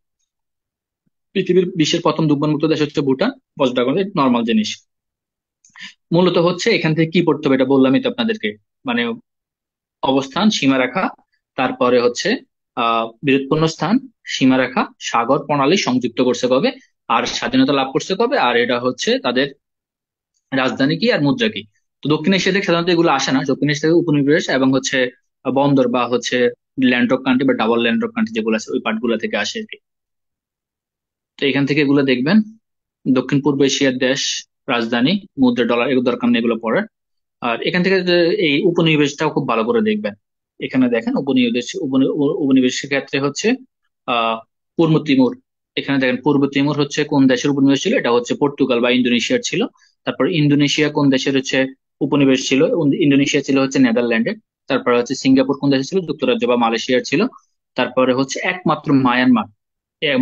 পৃথিবীর বিশ্বের প্রথম দুর্গমুক্ত দেশ হচ্ছে ভুটান, ওয়েস্ট বেঙ্গলের নর্মাল জিনিস। মূলত হচ্ছে এখান থেকে কি পড়তে হবে এটা বললামই তো আপনাদেরকে, মানে অবস্থান, সীমারেখা, তারপরে হচ্ছে বীরত্বপূর্ণ স্থান, সীমারেখা, সাগর প্রণালী সংযুক্ত করছে কবে, আর স্বাধীনতা লাভ করছে কবে, আর এটা হচ্ছে তাদের রাজধানী কি আর মুদ্রা কি। তো দক্ষিণ এশিয়া থেকে সাধারণত এগুলো আসে না, দক্ষিণ এশিয়া থেকে উপনিবেশ এবং হচ্ছে বন্দর বা হচ্ছে ল্যান্ড অফ কান্ট্রি বা ডাবল ল্যান্ড অফ কান্ট্রি যেগুলো আছে ওই পার্ট গুলা থেকে আসে আর কি। তো এখান থেকে এগুলো দেখবেন। দক্ষিণ পূর্ব এশিয়ার দেশ, রাজধানী, মুদ্রা, ডলার, এগুলো দরকার নেই এগুলো পড়ার। আর এখান থেকে যে এই উপনিবেশটাও খুব ভালো করে দেখবেন। এখানে দেখেন উপনিবেশের ক্ষেত্রে হচ্ছে আহ পূর্ব তিমুর। এখানে দেখেন পূর্ব তিমুর হচ্ছে কোন দেশের উপনিবেশ ছিল, এটা হচ্ছে পর্তুগাল বা ইন্দোনেশিয়ার ছিল। তারপর ইন্দোনেশিয়া কোন দেশের হচ্ছে উপনিবেশ ছিল, ইন্দোনেশিয়া ছিল হচ্ছে নেদারল্যান্ডের। তারপরে হচ্ছে সিঙ্গাপুর কোন দেশে ছিল, যুক্তরাজ্য বা মালয়েশিয়ার ছিল। তারপরে হচ্ছে একমাত্র মায়ানমার,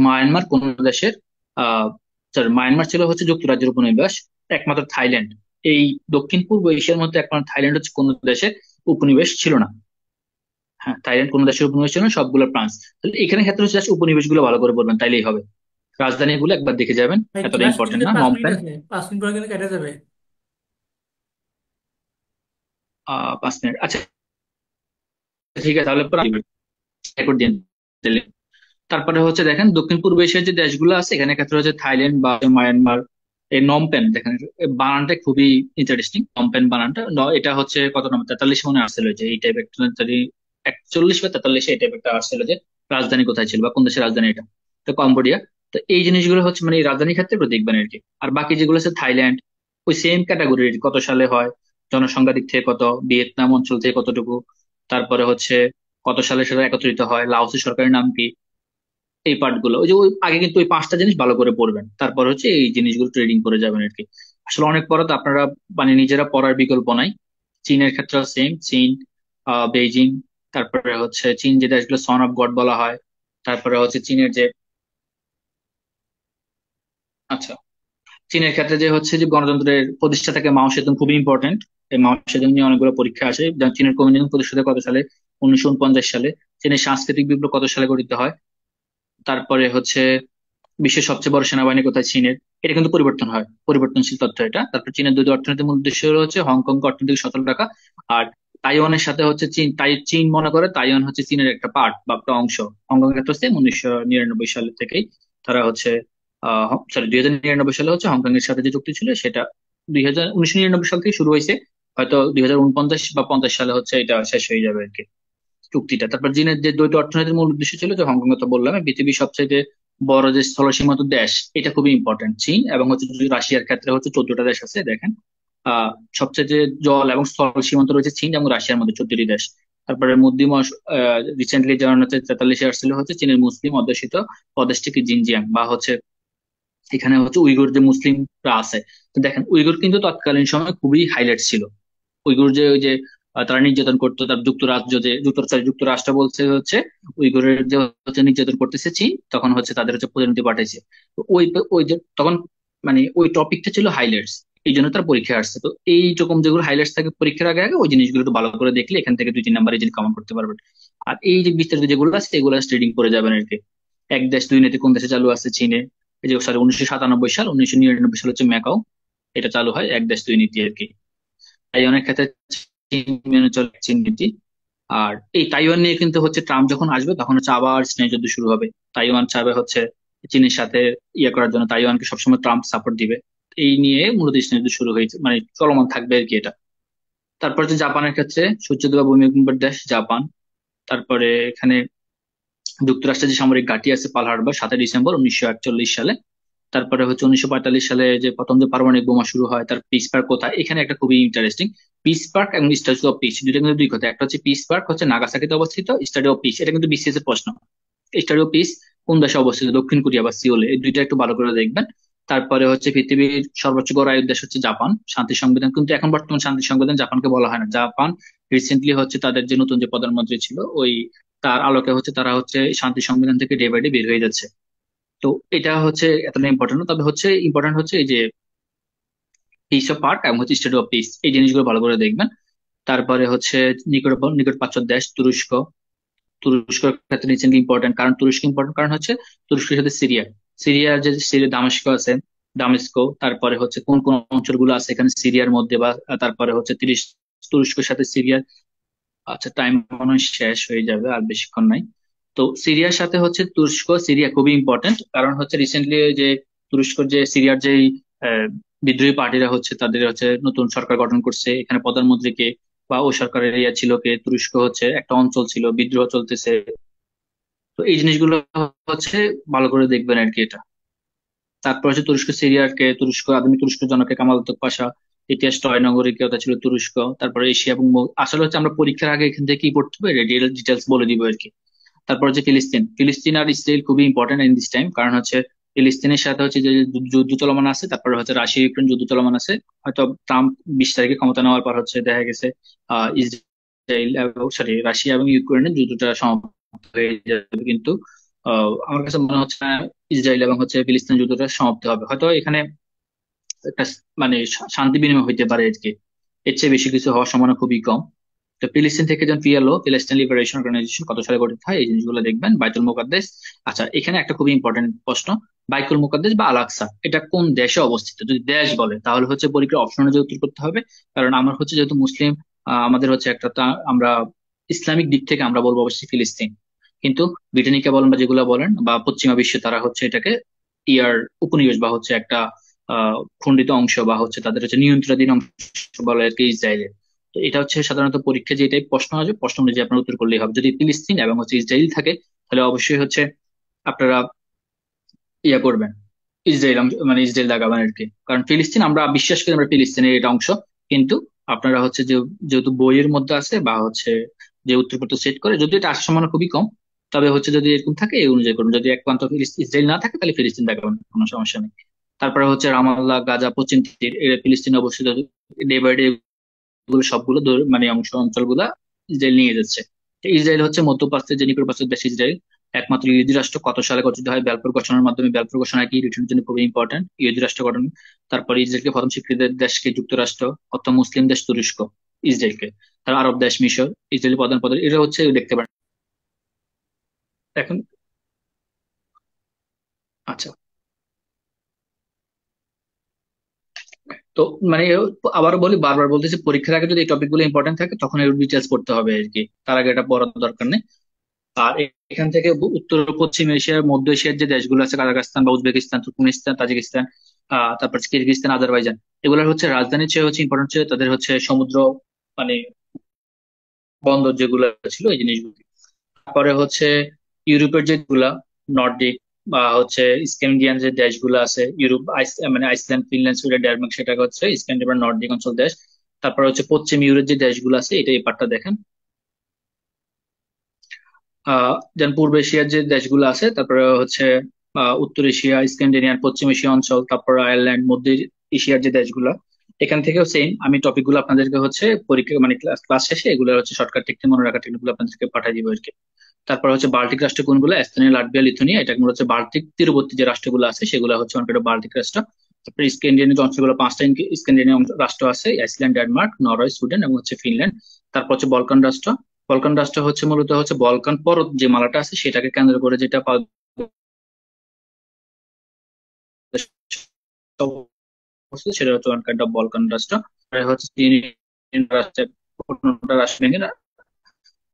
মায়ানমার কোন দেশের আহ sorry, মায়ানমার ছিল হচ্ছে যুক্তরাজ্যের উপনিবেশ। একমাত্র থাইল্যান্ড, এই দক্ষিণ পূর্ব এশিয়ার মধ্যে একমাত্র থাইল্যান্ড হচ্ছে কোন দেশের উপনিবেশ ছিল না। হ্যাঁ, থাইল্যান্ড কোন দেশের উপনিবেশ ছিল না, সবগুলো ফ্রান্স। তাহলে এখানে ক্ষেত্রে হচ্ছে just উপনিবেশ গুলো ভালো করে বলবেন তাইলেই হবে। রাজধানী গুলো একবার দেখে যাবেন, ভাই এতটা ক্লাস ইম্পর্টেন্ট কিন্তু না। 5 মিনিট নমপেন আছে, 5 মিনিট পরে কিন্তু কেটে যাবে। 5 মিনিট, আচ্ছা ঠিক আছে তাহলে রেকর্ড দিন তাহলে। তারপরে হচ্ছে দেখেন দক্ষিণ পূর্ব এশিয়ার যে দেশগুলো আছে এখানে ক্ষেত্রে হচ্ছে থাইল্যান্ড বা মায়ানমার। এই নমপেন দেখেন, এই বানানটা খুবই ইন্টারেস্টিং, নমপেন বানানটা এটা হচ্ছে কত নম্বর, 43 মনে আসছিল যে এই টাইপ একটা 41 বা 43 এই টাইপ একটা আসছিল যে রাজধানী কোথায় ছিল বা কোন দেশের রাজধানী এটা। তো কম্বোডিয়া। তো এই জিনিসগুলো হচ্ছে মানে এই রাজধানীর ক্ষেত্রে একটু দেখবেন আর কি। আর বাকি যেগুলো আছে থাইল্যান্ড ওই সেম ক্যাটাগরির, কত সালে হয়, জনসংখ্যার দিক থেকে কত, ভিয়েতনাম অঞ্চল থেকে কতটুকু, তারপরে হচ্ছে কত সালে সেটা একত্রিত হয়, লাওসের সরকারের নাম কি, এই পার্ট গুলো ওই যে ওই আগে কিন্তু ওই 5টা জিনিস ভালো করে পড়বেন, তারপর হচ্ছে এই জিনিসগুলো ট্রেডিং করে যাবেন আর কি। আসলে অনেক পড়া তো আপনারা মানে নিজেরা পড়ার বিকল্প নাই। চীনের ক্ষেত্রে সেম, চীন, বেইজিং, তারপরে হচ্ছে চীন যে দেশগুলো সন অফ গড বলা হয়, তারপরে হচ্ছে চীনের যে আচ্ছা চীনের ক্ষেত্রে যে হচ্ছে যে গণতন্ত্রের প্রতিষ্ঠা থেকে মাও সেতুং খুবই ইম্পর্টেন্ট। এই মাও সেতুং নিয়ে অনেকগুলো পরীক্ষা আসে, যেমন চীনের কমিউনিজম প্রতিষ্ঠা কত সালে, 1949 সালে। চীনের সাংস্কৃতিক বিপ্লব কত সালে গঠিত হয়, তারপরে হচ্ছে বিশ্বের সবচেয়ে বড় সেনাবাহিনী কোথায় চীনের, এটা কিন্তু পরিবর্তন হয়, পরিবর্তনশীল তথ্য এটা। তারপর চীনের দুটো অর্থনৈতিক মূল উদ্দেশ্য হলো হচ্ছে হংকংকে অর্থনৈতিক সচল রাখা, আর তাইওয়ানের সাথে হচ্ছে চীন মনে করে তাইওয়ান হচ্ছে চীনের একটা পার্ট বা একটা অংশ। হংকং এর ক্ষেত্রে 1999 সাল থেকেই তারা হচ্ছে সরি 2099 সালে হচ্ছে হংকং এর সাথে যে চুক্তি ছিল সেটা 1999 সাল থেকে শুরু হয়েছে, হয়তো 2049 বা 50 সালে হচ্ছে এটা শেষ হয়ে যাবে আর কি চুক্তিটা। তারপর চীনের যে দ্বৈত অর্থনীতির মূল উদ্দেশ্য ছিল, যে হংকং কথা বললাম, পৃথিবীর সবচেয়ে বড় যে স্থলসীমান্ত দেশ, এটা খুবই ইম্পর্টেন্ট চীন। এবং হচ্ছে যদি রাশিয়ার ক্ষেত্রে হচ্ছে 14টা দেশ আছে দেখেন। আহ সবচেয়ে যে জল এবং স্থল সীমান্ত রয়েছে চীন এবং রাশিয়ার মধ্যে 14টি দেশ। তারপরে মধ্যম রিসেন্টলি যেমন হচ্ছে 43 আসছিল হচ্ছে চীনের মুসলিম অধ্যুষিত প্রদেশটি কি জিনজিয়াং, বা হচ্ছে এখানে হচ্ছে উইগুর যে মুসলিমরা আছে। তো দেখেন উইগুর কিন্তু তৎকালীন সময় খুবই হাইলাইট ছিল। উইগুর যে ওই যে তারা নির্যাতন করতো, তার যুক্তরাজ্য যে যুক্তরাষ্ট্র বলছে হচ্ছে উইগুরের যে হচ্ছে নির্যাতন করতেছে চীন, তখন হচ্ছে তাদের হচ্ছে প্রতিনিধি পাঠাইছে। তো ওই ওই যে তখন মানে ওই টপিকটা ছিল হাইলাইটস, এই জন্য তার পরীক্ষা আসছে। তো এই রকম যেগুলো হাইলাইটস থাকে পরীক্ষার আগে আগে ওই জিনিসগুলো একটু ভালো করে দেখলে এখান থেকে 2-3 নাম্বার এই জিনিস কমন করতে পারবেন। আর এই যে বিস্তারিত যেগুলো আছে এগুলো রিডিং করে যাবেন আর কি। এক দেশ দুই নীতি কোন দেশে চালু আছে, চীনে। এই যে সরি 1997 সাল, 1999 সাল হচ্ছে ম্যাকাও, এটা চালু হয় এক দেশ দুই নীতি আর কি। তাই অনেক ক্ষেত্রে চীন মেনে চলে চীন নীতি। আর এই তাইওয়ান নিয়ে কিন্তু হচ্ছে ট্রাম্প যখন আসবে তখন হচ্ছে আবার স্নেহযুদ্ধ শুরু হবে। তাইওয়ান চাবে হচ্ছে চীনের সাথে ইয়ে করার জন্য, তাইওয়ানকে সবসময় ট্রাম্প সাপোর্ট দিবে। এই নিয়ে মূলত স্নেহযুদ্ধ শুরু হয়েছে, মানে চলমান থাকবে আর কি এটা। তারপর হচ্ছে জাপানের ক্ষেত্রে সূর্যদেবা ভূমিকম্পের দেশ জাপান। তারপরে এখানে যুক্তরাষ্ট্রের যে সামরিক ঘাঁটি আছে পার্ল হারবার 7 ডিসেম্বর 1948 সালে। তারপরে হচ্ছে 1945 সালে যে প্রথম যে পারমাণবিক বোমা শুরু হয়, তার পিস পার্ক কোথায়, এখানে একটা খুবই ইন্টারেস্টিং। পিস পার্ক এবং স্ট্যাচু অফ পিস দুটো কিন্তু দুই কথা। একটা হচ্ছে পিস পার্ক হচ্ছে নাগাসাকিতে অবস্থিত, স্ট্যাচু অফ পিস এটা কিন্তু বিসিএস এর প্রশ্ন। স্ট্যাচু অফ পিস কোন দেশে অবস্থিত, দক্ষিণ কোরিয়া বা সিওলে, এই দুইটা একটু ভালো করে দেখবেন। তারপরে হচ্ছে পৃথিবীর সর্বোচ্চ গড় দেশ হচ্ছে জাপান, শান্তি সংবিধান, কিন্তু এখন বর্তমান শান্তি সংবিধান জাপানকে বলা হয় না। জাপান রিসেন্টলি হচ্ছে তাদের যে নতুন যে প্রধানমন্ত্রী ছিল ওই তার আলোকে হচ্ছে তারা হচ্ছে শান্তি সংবিধান থেকে ডে বাই ডে বের হয়ে যাচ্ছে। তো এটা হচ্ছে এতটা ইম্পর্টেন্ট না, তবে হচ্ছে ইম্পর্টেন্ট হচ্ছে এই যে পিস অফ পার্ক এবং হচ্ছে স্ট্যাচু অফ পিস, এই জিনিসগুলো ভালো করে দেখবেন। তারপরে হচ্ছে নিকট নিকট প্রাচ্য দেশ তুরস্ক। তুরস্কের ক্ষেত্রে রিসেন্টলি ইম্পর্টেন্ট, কারণ তুরস্ক ইম্পর্টেন্ট কারণ হচ্ছে তুরস্কের সাথে সিরিয়া, সিরিয়ার যে সিরিয়া দামেস্ক আছে, দামেস্কো, তারপরে হচ্ছে কোন কোন অঞ্চলগুলো আছে এখানে সিরিয়ার মধ্যে বা তারপরে হচ্ছে তুরস্কের সাথে সিরিয়ার। আচ্ছা, টাইম মনে হয় শেষ হয়ে যাবে, আর বেশিক্ষণ নাই। তো সিরিয়ার সাথে হচ্ছে তুরস্ক সিরিয়া খুবই ইম্পর্টেন্ট, কারণ হচ্ছে রিসেন্টলি যে তুরস্কর যে সিরিয়ার যে বিদ্রোহী পার্টিরা হচ্ছে তাদের হচ্ছে নতুন সরকার গঠন করছে, এখানে প্রধানমন্ত্রীকে বা ওই সরকারের ইয়া ছিল কে, তুরস্ক হচ্ছে একটা অঞ্চল ছিল, বিদ্রোহ চলতেছে। তো এই জিনিসগুলো হচ্ছে ভালো করে দেখবেন আর কি এটা। তারপর হচ্ছে তুরস্ক সিরিয়াকে, আধুনিক তুরস্ক জনকে কামাল আতাতুর্ক পাশা, ইতিহাস টয় নগরিকতা ছিল তুরস্ক। তারপরে এশিয়া এবং আসলে হচ্ছে আমরা পরীক্ষার আগে এখান থেকে কি পড়তে হবে ডিটেলস বলে দিব আর কি। তারপর হচ্ছে ফিলিস্তিন, ফিলিস্তিন আর ইসরায়েল খুবই ইম্পর্টেন্ট ইন দিস টাইম, কারণ হচ্ছে ফিলিস্তিনের সাথে হচ্ছে যে যুদ্ধ চলমান আছে, তারপরে হচ্ছে রাশিয়া ইউক্রেন যুদ্ধ চলমান আছে। হয়তো ট্রাম্প 20 তারিখে ক্ষমতা নেওয়ার পর হচ্ছে দেখা গেছে ইসরায়েল সরি রাশিয়া এবং ইউক্রেনের যুদ্ধটা সমাপ্ত হয়ে যাবে, কিন্তু আমার কাছে মনে হচ্ছে না ইসরায়েল এবং হচ্ছে ফিলিস্তিন যুদ্ধটা সমাপ্ত হবে। হয়তো এখানে একটা মানে শান্তি বিনিময় হইতে পারে আর কি, এর চেয়ে বেশি কিছু হওয়ার সম্ভাবনা খুবই কম। তো ফিলিস্তিন থেকে যখন পিএলও ফিলিস্তিন লিবারেশন অর্গানাইজেশন কত সালে গঠিত হয় এই জিনিসগুলো দেখবেন। বাইতুল মুকাদ্দেস, আচ্ছা এখানে একটা খুবই ইম্পর্টেন্ট প্রশ্ন, বাইতুল মুকাদ্দেস বা আল আকসা এটা কোন দেশে অবস্থিত, যদি দেশ বলে তাহলে হচ্ছে পরীক্ষার অপশন অনুযায়ী উত্তর করতে হবে। কারণ আমার হচ্ছে যেহেতু মুসলিম, আমাদের হচ্ছে একটা আমরা ইসলামিক দিক থেকে আমরা বলবো অবশ্যই ফিলিস্তিন, কিন্তু ব্রিটানিকা বলেন বা যেগুলো বলেন বা পশ্চিমা বিশ্বে তারা হচ্ছে এটাকে ইয়ার উপনিবেশ বা হচ্ছে একটা খণ্ডিত অংশ বা হচ্ছে তাদের হচ্ছে নিয়ন্ত্রণাধীন অংশ বলে আর কি ইসরায়েলের। তো এটা হচ্ছে সাধারণত পরীক্ষা যে টাইপ প্রশ্ন আসবে, প্রশ্ন অনুযায়ী আপনার উত্তর করলেই হবে। যদি ফিলিস্তিন এবং হচ্ছে ইসরায়েল থাকে তাহলে অবশ্যই হচ্ছে আপনারা ইয়া করবেন, মানে ইসরায়েল দাগাবেন আর কি। কারণ ফিলিস্তিন আমরা বিশ্বাস করি আমরা ফিলিস্তিনের এটা অংশ, কিন্তু আপনারা হচ্ছে যে যেহেতু বইয়ের মধ্যে আছে বা হচ্ছে যে উত্তরপত্র সেট করে, যদি এটা আসার সম্ভাবনা খুবই কম, তবে হচ্ছে যদি এরকম থাকে এই অনুযায়ী করুন। যদি এক প্রান্ত ইসরায়েল না থাকে তাহলে ফিলিস্তিন দেখাবেন, কোনো সমস্যা নেই। তারপরে হচ্ছে রামাল্লাহ, গাজা, পশ্চিম তীর, এরা ফিলিস্তিনে অবস্থিত। ডে বাই ডে এগুলো সবগুলো মানে অঞ্চলগুলা ইসরায়েল নিয়ে যাচ্ছে। তো ইসরায়েল হচ্ছে মধ্যপ্রাচ্যের যে নিকটপ্রাচ্যের দেশ ইসরায়েল, একমাত্র ইহুদি রাষ্ট্র কত সালে গঠিত হয়, ব্যালফোর ঘোষণার মাধ্যমে। ব্যালফোর ঘোষণা কি রিটার্নের জন্য খুবই ইম্পর্টেন্ট, ইহুদি রাষ্ট্র গঠন। তারপরে ইসরায়েলকে প্রথম স্বীকৃত দেশকে যুক্তরাষ্ট্র, প্রথম মুসলিম দেশ তুরস্ক ইসরায়েলকে, তার আরব দেশ মিশর, ইসরায়েলি প্রধান পদ, এটা হচ্ছে দেখতে পারেন এখন। আচ্ছা, তো মানে আবারও বলি, বারবার বলতেছি, পরীক্ষার আগে যদি এই টপিক গুলো ইম্পর্টেন্ট থাকে তখন এর ডিটেলস পড়তে হবে আর কি, তার আগে এটা পড়ার দরকার নেই। আর এখান থেকে উত্তর পশ্চিম এশিয়ার, মধ্য এশিয়ার যে দেশগুলো আছে কাজাখস্তান বা উজবেকিস্তান, তুর্কমেনিস্তান, তাজিকিস্তান, তারপর হচ্ছে কিরগিজস্তান, আজারবাইজান, এগুলোর হচ্ছে রাজধানীর চেয়ে হচ্ছে ইম্পর্টেন্ট হচ্ছে তাদের হচ্ছে সমুদ্র, মানে বন্দর যেগুলো ছিল এই জিনিসগুলো। তারপরে হচ্ছে ইউরোপের যেগুলা নর্ডিক বা হচ্ছে স্ক্যান্ডিনেভিয়ান যে দেশগুলো আছে, ইউরোপ মানে আইসল্যান্ড, ফিনল্যান্ড, সুইডেন, ডেনমার্ক, সেটা হচ্ছে স্ক্যান্ডিনেভিয়ান নর্ডিক অঞ্চল দেশ। তারপরে হচ্ছে পশ্চিম ইউরোপ যে দেশগুলো আছে এটা এই পার্টটা দেখেন। যেমন পূর্ব এশিয়ার যে দেশগুলো আছে, তারপরে হচ্ছে উত্তর এশিয়া, স্ক্যান্ডিনেভিয়ান, পশ্চিম এশিয়া অঞ্চল, তারপর আয়ারল্যান্ড, মধ্য এশিয়ার যে দেশগুলো, এখান থেকেও সেম আমি টপিক গুলো আপনাদেরকে হচ্ছে পরীক্ষা মানে ক্লাস শেষে এগুলো হচ্ছে শর্টকাট টেকনিক, মনে রাখা টেকনিক গুলো আপনাদেরকে পাঠিয়ে দিব আর কি। তারপর হচ্ছে বাল্টিক রাষ্ট্র কোনগুলো, এস্তোনিয়া, লাটভিয়া, লিথুয়ানিয়া, এটা মূলত হচ্ছে বাল্টিক তীরবর্তী যে রাষ্ট্রগুলো আছে সেগুলো হচ্ছে অনেকটা বাল্টিক রাষ্ট্র। তারপরে স্ক্যান্ডিনেভীয় যে অঞ্চলগুলো, 5টা স্ক্যান্ডিনেভীয় রাষ্ট্র আছে, আইসল্যান্ড, ডেনমার্ক, নরওয়ে, সুইডেন এবং হচ্ছে ফিনল্যান্ড। তারপর হচ্ছে বলকান রাষ্ট্র। বলকান রাষ্ট্র হচ্ছে মূলত হচ্ছে বলকান পর্বত যে মালাটা আছে সেটাকে কেন্দ্র করে যেটা অবস্থিত, সেটা হচ্ছে ওয়ান কাইন্ড অফ বলকান রাষ্ট্র। আর হচ্ছে চীন রাষ্ট্র, 15টা রাষ্ট্র ভেঙে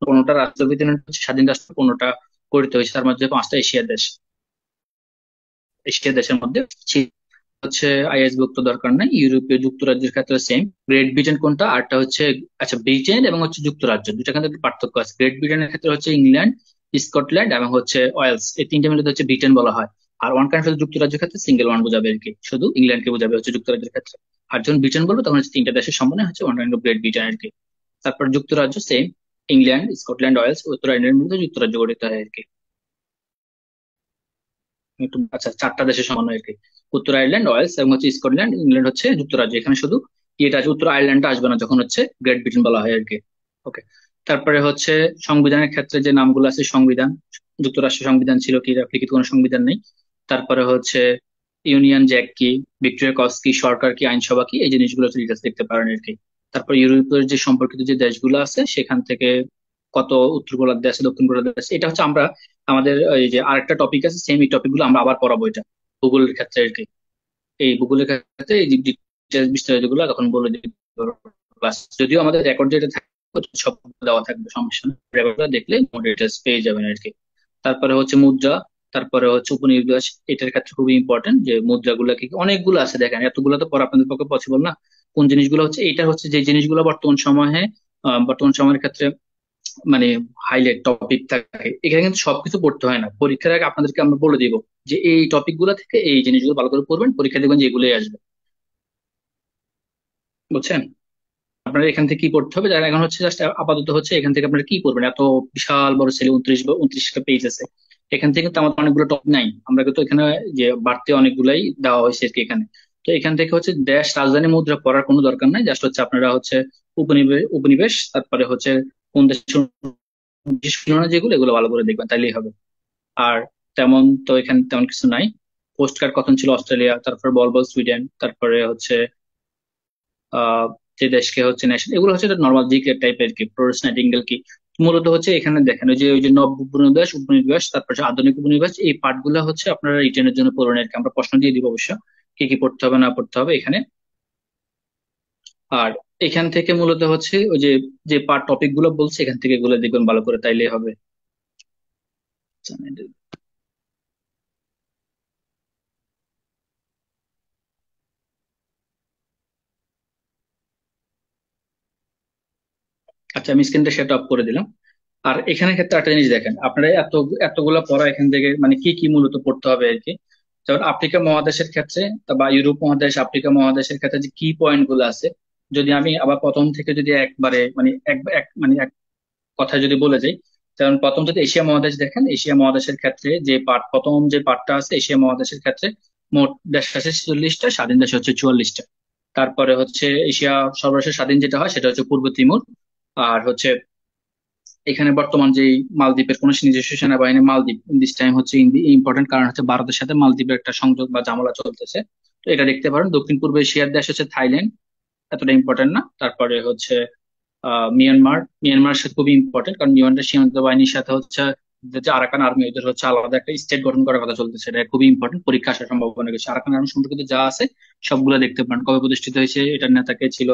15টা রাষ্ট্রভিত্তিক হচ্ছে স্বাধীন রাষ্ট্র 15টা গঠিত হয়েছে, তার মধ্যে 5টা এশিয়ার দেশ। এশিয়ার দেশের মধ্যে হচ্ছে আইএস ভুক্ত দরকার নাই। ইউরোপীয় যুক্তরাজ্যের ক্ষেত্রে সেম। গ্রেট ব্রিটেন কোনটা? আরটা হচ্ছে, আচ্ছা, ব্রিটেন এবং হচ্ছে যুক্তরাজ্য দুইটা কিন্তু একটু পার্থক্য আছে। গ্রেট ব্রিটেনের ক্ষেত্রে হচ্ছে ইংল্যান্ড, স্কটল্যান্ড এবং হচ্ছে ওয়েলস, এই তিনটে মিলে হচ্ছে ব্রিটেন বলা হয়। আর ওয়ান কান্ট্রি যুক্তরাজ্যের ক্ষেত্রে সিঙ্গেল ওয়ান বোঝাবে আর কি, শুধু ইংল্যান্ডকে বোঝাবে হচ্ছে যুক্তরাজ্যের ক্ষেত্রে। আর যখন ব্রিটেন বলবো তখন হচ্ছে তিনটা দেশের সম্মানে হচ্ছে one kind of Great Britain আর কি। তারপর যুক্তরাজ্য সেম, ইংল্যান্ড, স্কটল্যান্ড, ওয়েলস, উত্তর আয়ারল্যান্ডের মধ্যে যুক্তরাজ্য গঠিত হয় আর কি। একটু আচ্ছা, চারটা দেশের সমন্বয় আর কি। উত্তর আয়ারল্যান্ড, ওয়েলস এবং হচ্ছে স্কটল্যান্ড, ইংল্যান্ড হচ্ছে যুক্তরাজ্য। এখানে শুধু ইয়েটা আছে, উত্তর আয়ারল্যান্ডটা আসবে না যখন হচ্ছে গ্রেট ব্রিটেন বলা হয় আর কি। ওকে। তারপরে হচ্ছে সংবিধানের ক্ষেত্রে যে নামগুলো আছে, সংবিধান, যুক্তরাষ্ট্রের সংবিধান ছিল কি, লিখিত কোনো সংবিধান নেই। তারপরে হচ্ছে ইউনিয়ন জ্যাক কি, ভিক্টোরিয়া ক্রস কি, সরকার কি, আইনসভা কি, এই জিনিসগুলো ডিটেলস দেখতে পারেন আর কি। তারপর ইউরোপের যে সম্পর্কিত যে দেশগুলো আছে সেখান থেকে কত উত্তর গোলার্ধে আছে, দক্ষিণ গোলার্ধে আছে, এটা হচ্ছে আমরা আমাদের এই যে আরেকটা টপিক আছে সেম, এই টপিক গুলো আমরা আবার পড়াবো এটা ভূগোলের ক্ষেত্রে আর কি। এই ভূগোলের ক্ষেত্রে এই ডিটেলস বিস্তারিত গুলো তখন বলে দিব ক্লাস, যদিও আমাদের রেকর্ড যেটা থাকবে সব দেওয়া থাকবে, সমস্যা নেই, রেকর্ডটা দেখলে ডিটেলস পেয়ে যাবেন আর কি। তারপরে হচ্ছে মুদ্রা, তারপরে হচ্ছে উপনিবেশ, এটার ক্ষেত্রে খুবই ইম্পর্টেন্ট যে মুদ্রাগুলো কি কি, অনেকগুলো আছে দেখেন, এতগুলো তো পড়া আপনাদের পক্ষে পসিবল না। কোন জিনিসগুলো হচ্ছে, এটা হচ্ছে যে জিনিসগুলো বর্তমান সময়ের ক্ষেত্রে মানে হাইলাইট টপিক থাকে, এখানে কিন্তু সবকিছু পড়তে হয় না। পরীক্ষার আগে আপনাদেরকে আমরা বলে দিব যে এই টপিক গুলা থেকে এই জিনিসগুলো ভালো করে পড়বেন, পরীক্ষা দেখবেন যে এগুলোই আসবে, বুঝছেন? আপনারা এখান থেকে কি পড়তে হবে, যারা এখন হচ্ছে জাস্ট আপাতত হচ্ছে এখান থেকে আপনারা কি করবেন, এত বিশাল বড় ছেলে 29টা পেজ আছে, এখান থেকে তো আমাদের অনেকগুলো টপিক নাই, আমরা কিন্তু এখানে যে বাড়তি অনেকগুলাই দেওয়া হয়েছে আর কি এখানে। তো এখান থেকে হচ্ছে দেশ, রাজধানী, মুদ্রা পড়ার কোনো দরকার নাই, জাস্ট হচ্ছে আপনারা হচ্ছে উপনিবেশ, তারপরে হচ্ছে কোন দেশের বিশেষ সীমানা যেগুলো, এগুলো ভালো করে দেখবেন, তাইলেই হবে। আর তেমন তো এখানে তেমন কিছু নাই। পোস্ট কার্ড কখন ছিল অস্ট্রেলিয়া, তারপর বল বল সুইডেন, তারপরে হচ্ছে আহ যে দেশকে হচ্ছে ন্যাশনাল, এগুলো হচ্ছে নর্মাল জিকে টাইপের কি, ফ্লোরেন্স নাইটিঙ্গেল কি, মূলত হচ্ছে এখানে দেখেন ওই যে নব উপনিবেশ, তারপর হচ্ছে আধুনিক উপনিবেশ, এই পার্ট গুলো হচ্ছে আপনারা রিটেনের জন্য পড়বেন আর কি। আমরা প্রশ্ন দিয়ে দিব অবশ্য কি কি পড়তে হবে না পড়তে হবে এখানে। আর এখান থেকে মূলত হচ্ছে ওই যে যে পার্ট টপিক গুলো বলছে এখান থেকে এগুলো দেখবেন ভালো করে, তাইলে হবে। আচ্ছা, আমি স্ক্রিনটা সেট আপ করে দিলাম। আর এখানে ক্ষেত্রে একটা জিনিস দেখেন, আপনারা এতগুলা পড়া এখান থেকে মানে কি কি মূলত পড়তে হবে আর কি। যেমন আফ্রিকা মহাদেশের ক্ষেত্রে বা ইউরোপ মহাদেশ, আফ্রিকা মহাদেশের ক্ষেত্রে যে কি পয়েন্ট গুলো আছে, যদি আমি আবার প্রথম থেকে যদি একবারে মানে এক কথায় যদি বলে যাই, যেমন প্রথম যদি এশিয়া মহাদেশ দেখেন, এশিয়া মহাদেশের ক্ষেত্রে যে প্রথম যে পার্টটা আছে, এশিয়া মহাদেশের ক্ষেত্রে মোট দেশ আছে 46টা, স্বাধীন দেশ হচ্ছে 44টা। তারপরে হচ্ছে এশিয়া সর্বশেষ স্বাধীন যেটা হয় সেটা হচ্ছে পূর্ব তিমুর। আর হচ্ছে এখানে বর্তমান যে মালদ্বীপের কোন নিজস্ব সেনাবাহিনী, মালদ্বীপ দিস টাইম হচ্ছে ইম্পর্টেন্ট, কারণ হচ্ছে ভারতের সাথে মালদ্বীপের একটা সংযোগ বা ঝামেলা চলতেছে, তো এটা দেখতে পারেন। দক্ষিণ পূর্ব এশিয়ার দেশ হচ্ছে থাইল্যান্ড, এতটা ইম্পর্টেন্ট না। তারপরে হচ্ছে মিয়ানমারের সাথে খুবই ইম্পর্টেন্ট, কারণ মিয়ানমার সীমান্ত বাহিনীর সাথে হচ্ছে যে আরাকান আর্মি, ওদের হচ্ছে আলাদা একটা স্টেট গঠন করার কথা চলতেছে, এটা খুবই ইম্পর্টেন্ট, পরীক্ষা আসার সম্ভাবনা রয়েছে। আরাকান আর্মি সম্পর্কিত যা আছে সবগুলো দেখতে পারেন, কবে প্রতিষ্ঠিত হয়েছে, এটার নেতা কে ছিল,